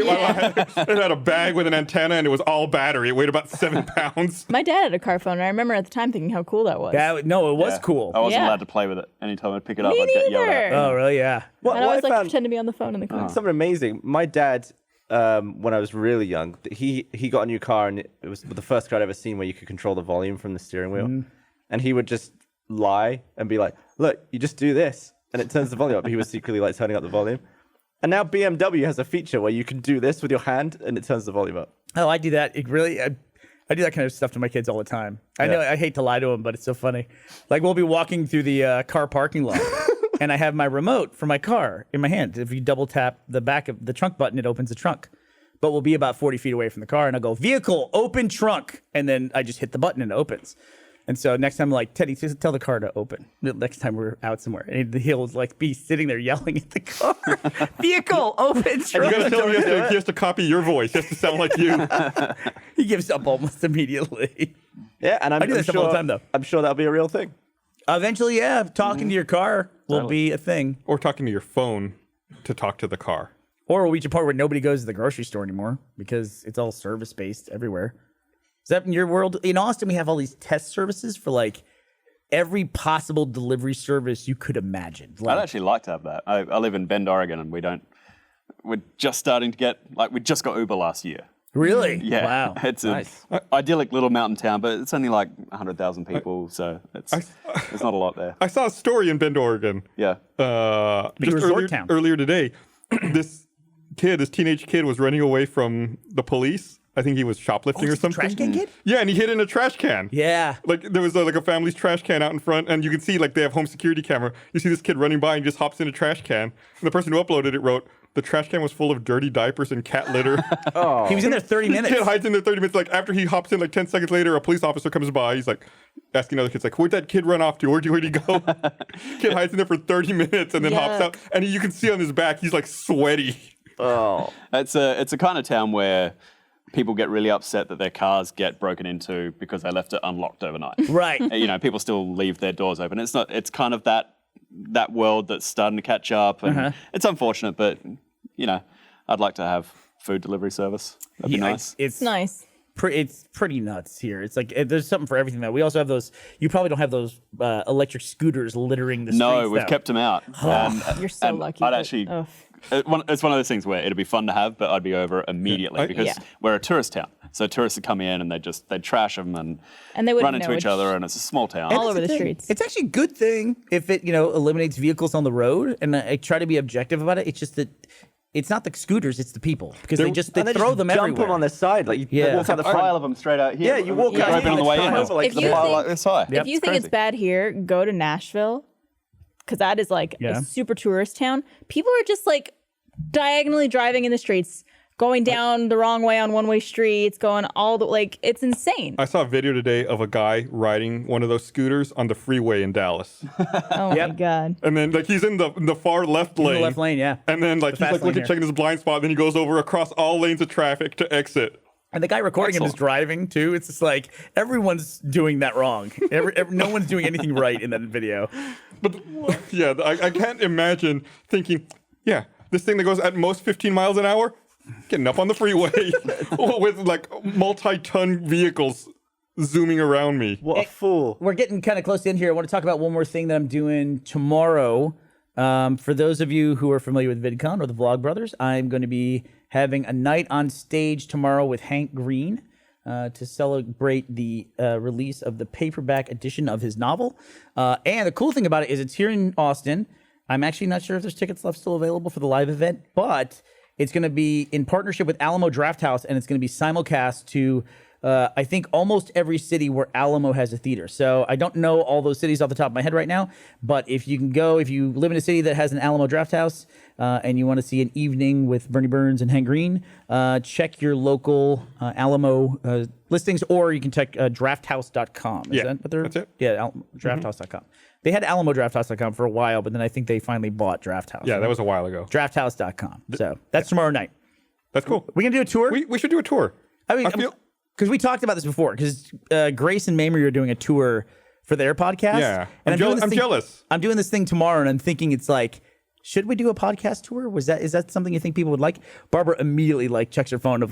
It had a bag with an antenna, and it was all battery. It weighed about 7 pounds. My dad had a car phone, and I remember at the time thinking how cool that was. No, it was Yeah. cool. I wasn't Yeah. allowed to play with it. Anytime I'd pick it up, Me I'd get yelled neither. at. Oh, really? Yeah. What, And I what always I like to found pretend to be on the phone in the car. something amazing. My dad, when I was really young, he got a new car, and it was the first car I'd ever seen where you could control the volume from the steering wheel. And he would just lie and be like, "Look, you just do this, and it turns the volume up." But he was secretly like turning up the volume. And now BMW has a feature where you can do this with your hand, and it turns the volume up. Oh, I do that. It really, I do that kind of stuff to my kids all the time. I know I hate to lie to them, but it's so funny. Like we'll be walking through the car parking lot, and I have my remote for my car in my hand. If you double tap the back of the trunk button, it opens the trunk. But we'll be about 40 feet away from the car, and I'll go, vehicle, open trunk. And then I just hit the button and it opens. And so next time, like, Teddy, just tell the car to open. Next time we're out somewhere, and he'll like be sitting there yelling at the car, vehicle open. You gotta tell him he has to copy your voice. He has to sound like you. He gives up almost immediately. Yeah, and I do that stuff all the time, though. I'm sure that'll be a real thing. Eventually, yeah, talking to your car will be a thing. Or talking to your phone to talk to the car. Or we'll reach a point where nobody goes to the grocery store anymore because it's all service based everywhere. Is that in your world? In Austin, we have all these test services for like every possible delivery service you could imagine. I'd actually like to have that. I live in Bend, Oregon, and we're just starting to get, like, we just got Uber last year. Really? Yeah. Wow. It's an idyllic little mountain town, but it's only like 100,000 people, so there's not a lot there. I saw a story in Bend, Oregon. Yeah. Just resort town. earlier today. This teenage kid was running away from the police. I think he was shoplifting or something. Trash can kid? Yeah, and he hid in a trash can. Yeah. Like there was like a family's trash can out in front, and you can see like they have home security camera. You see this kid running by and just hops in a trash can. And the person who uploaded it wrote, "The trash can was full of dirty diapers and cat litter." He was in there 30 minutes. The kid hides in there 30 minutes. Like after he hops in, like 10 seconds later, a police officer comes by. He's like asking other kids, like, "Where'd that kid run off to? Where'd he go?" Kid hides in there for 30 minutes and then hops out, and you can see on his back he's like sweaty. Oh, It's a kind of town where people get really upset that their cars get broken into because they left it unlocked overnight. Right. You know, people still leave their doors open. It's kind of that world that's starting to catch up, and it's unfortunate, but you know, I'd like to have food delivery service. That'd be nice. It's Nice. It's pretty nuts here. It's like there's something for everything. Though we also have those. You probably don't have those electric scooters littering the streets. No, we've though. kept them out. You're so and lucky. I'd but- actually. ugh. It's one of those things where it'd be fun to have, but I'd be over it immediately because Yeah. we're a tourist town. So tourists would come in and they trash them and And they wouldn't run into know each which- other, and it's a small town. all over That's the thing. streets. It's actually a good thing if it eliminates vehicles on the road. And I try to be objective about it. It's just that it's not the scooters, it's the people because they and throw them jump everywhere. them on their side, like you Yeah. walk out the a front. pile of them straight out here. Yeah, you walk out open here on the and way it's in. time for, like, If the you pile think- like this high. If you think it's bad here, go to Nashville because that is like Yeah. a super tourist town. People are just like diagonally driving in the streets, going down the wrong way on one-way streets, going all the like. It's insane. I saw a video today of a guy riding one of those scooters on the freeway in Dallas. Oh my god. And then like he's in the far left in lane. the left lane, yeah. And then like he's fast like lane looking, here. checking his blind spot, then he goes over across all lanes of traffic to exit. And the guy recording him is driving too. It's just like everyone's doing that wrong. No one's doing anything right in that video. But yeah, I can't imagine thinking, yeah, this thing that goes at most 15 miles an hour, getting up on the freeway with like multi-ton vehicles zooming around me. What a fool. We're getting kind of close to the end here. I want to talk about one more thing that I'm doing tomorrow. For those of you who are familiar with VidCon or the Vlog Brothers, I'm going to be having a night on stage tomorrow with Hank Green to celebrate the release of the paperback edition of his novel. And the cool thing about it is it's here in Austin. I'm actually not sure if there's tickets left still available for the live event, but it's going to be in partnership with Alamo Drafthouse, and it's going to be simulcast to I think almost every city where Alamo has a theater. So I don't know all those cities off the top of my head right now, but if you can go, if you live in a city that has an Alamo Drafthouse and you want to see an evening with Burnie Burns and Hank Green, check your local Alamo listings, or you can check drafthouse.com. Is Yeah, that what they're? that's it. Yeah, drafthouse.com. They had AlamoDrafthouse.com for a while, but then I think they finally bought Drafthouse. Yeah, that was a while ago. Drafthouse.com. So that's tomorrow night. That's cool. We can do a tour. We should do a tour. I mean, I feel- because we talked about this before. Because Grace and Mamrie are doing a tour for their podcast. Yeah. and I'm doing this thing- jealous. I'm doing this thing tomorrow, and I'm thinking it's like, should we do a podcast tour? Is that something you think people would like? Barbara immediately checks her phone of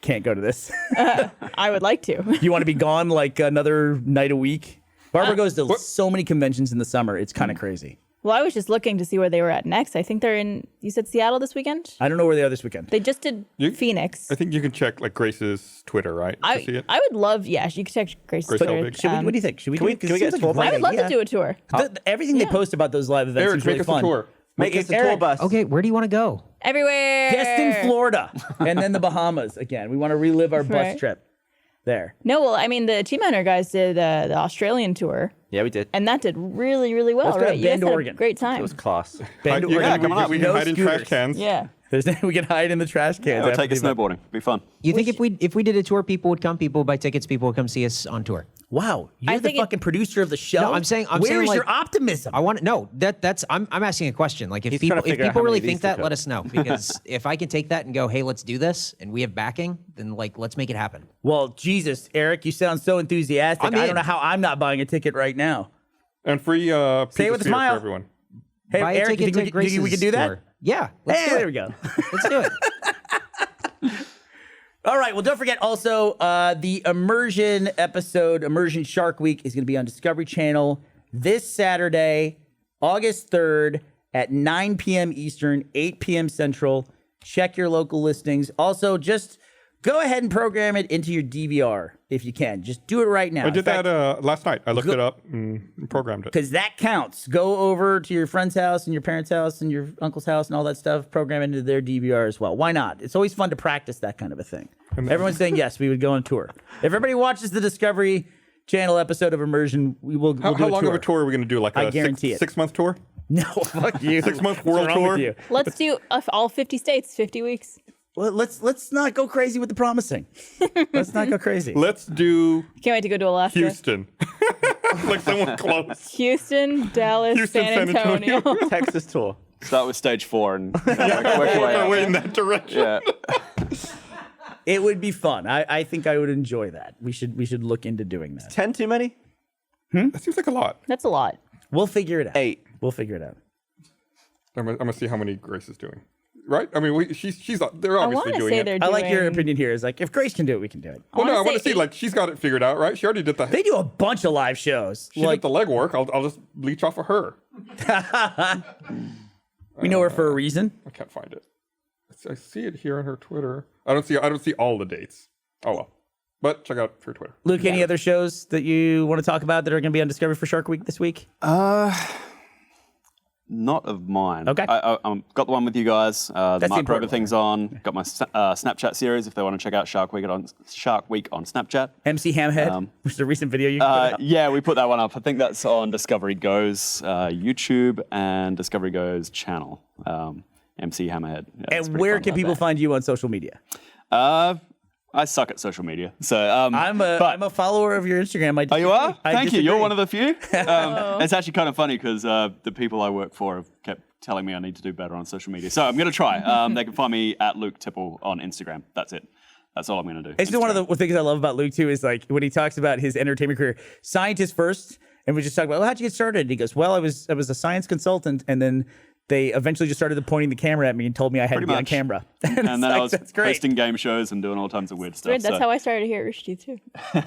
can't go to this. I would like to. You want to be gone another night a week? Barbara goes to so many conventions in the summer. It's kind of crazy. Well, I was just looking to see where they were at next. I think they're in, you said Seattle this weekend? I don't know where they are this weekend. They just did Phoenix. I think you can check Grace's Twitter, right? to see it. I would love, you can check Grace's Grace Twitter. Helbig. What do you think? Should we Can we do it? 'Cause it get seems a like a tour? great I would love to idea. do a tour. Everything they post about those live events Eric, is really make us fun. a tour. Make us a Eric, tour bus. Okay, where do you want to go? Everywhere. Destin, Florida, and then the Bahamas again. We want to relive our bus Right. trip there. No, well, I mean, the Team Hunter guys did the Australian tour, Yeah, we did. and that did really, really well, Let's go to right? You guys Bend, had a Oregon. great time. It was class. Bend, Yeah, Oregon. we can hide in No trash scooters. cans. Yeah. We can hide in the trash cans. We'll after take it the event. snowboarding. Be fun. You think if we did a tour, people would come, people would buy tickets, people would come see us on tour? Wow, you're I the think fucking producer of the show. No, I'm saying Where's like, your optimism? I want to know that's I'm asking a question. Like if He's trying to figure out people how really many of think these to that, let cook. us know, because if I can take that and go, hey, let's do this, and we have backing, then like let's make it happen. Well, Jesus, Eric, you sound so enthusiastic. I'm I in. don't know how I'm not buying a ticket right now. And free Say it with a pizza smile. for everyone. Hey, Buy a Eric, you ticket think to we can Grace's do that? tour. Yeah, let's Hey, do it. there we go. Let's do it. All right. Well, don't forget also the Immersion episode, Immersion Shark Week, is going to be on Discovery Channel this Saturday, August 3rd at 9 p.m. Eastern, 8 p.m. Central. Check your local listings. Also, just go ahead and program it into your DVR if you can. Just do it right now. I did that last night. I looked it up and programmed it. Because that counts. Go over to your friend's house and your parents' house and your uncle's house and all that stuff. Program it into their DVR as well. Why not? It's always fun to practice that kind of a thing. Everyone's saying yes, we would go on tour. If everybody watches the Discovery Channel episode of Immersion, we'll do How a long tour. of a tour are we going to do? Like I a guarantee it. 6 month tour? No, fuck you. 6 month What's world wrong with tour? you? Let's do all 50 states, 50 weeks. Well, let's not go crazy with the promising. Let's not go crazy. Let's do Can't wait to go to Alaska. Houston. Like someone close. Houston, Dallas, Houston, San San Antonio. Antonio. Texas tour. Start with stage 4 and work Work our way our out. way in that direction. Yeah. It would be fun. I think I would enjoy that. We should look into doing that. 10 too many? That seems like a lot. That's a lot. We'll figure it out. 8. We'll figure it out. I'm gonna see how many Grace is doing. Right? I mean, they're I obviously want to doing say it. they're I doing... like your opinion here. Is like if Grace can do it, we can do it. Well, no, I wanna want to say see like she's got it figured out, right? She already did the. They do a bunch of live shows. She Like did the legwork. I'll just leech off of her. we know her for a reason. I can't find it. I see it here on her Twitter. I don't see all the dates. Oh well, but check out her Twitter. Luke, any other shows that you want to talk about that are going to be on Discovery for Shark Week this week? Not of mine. Okay. I got the one with you guys. The the Mark important Rober thing's on. Got my Snapchat series if they want to check out Shark Week on Snapchat. MC Hamhead, which is a recent video you put out. Yeah, we put that one up. I think that's on Discovery Go's YouTube and Discovery Go's channel. MC Hammerhead. Yeah, it's And pretty where fun can about people that. find you on social media? I suck at social media, so I'm a follower of your Instagram. Oh, you are? I Thank you. You're disagree. one of the few. It's actually kind of funny because the people I work for have kept telling me I need to do better on social media. So I'm going to try. They can find me at Luke Tipple on Instagram. That's it. That's all I'm going to do. It's just one of the things I love about Luke too is like when he talks about his entertainment career, scientist first, and we just talk about, well, how'd you get started? And he goes, well, I was a science consultant, and then they eventually just started pointing the camera at me and told me I had Pretty to be on much. camera. And then I was that's great. hosting game shows and doing all kinds of weird stuff. Weird, that's so, how I started here at Rooster Teeth too.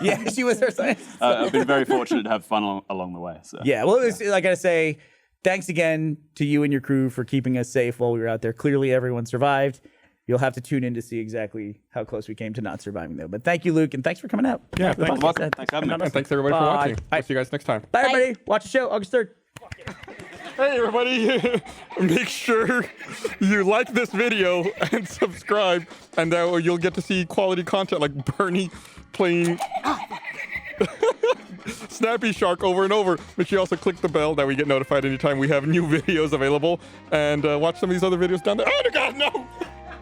Yeah, she was our science. I've been very fortunate to have fun along the way. So. Yeah, well, it was, I gotta say, thanks again to you and your crew for keeping us safe while we were out there. Clearly, everyone survived. You'll have to tune in to see exactly how close we came to not surviving, though. But thank you, Luke, and thanks for coming out. Yeah, To the thanks. podcast. Welcome. Thanks for having me. And thanks everybody for watching. I'll see you guys next time. Bye, everybody. Watch the show August 3rd. Hey everybody, make sure you like this video and subscribe, and you'll get to see quality content like Burnie playing Snappy Shark over and over. Make sure you also click the bell that we get notified anytime we have new videos available, and watch some of these other videos down there. Oh my god, no!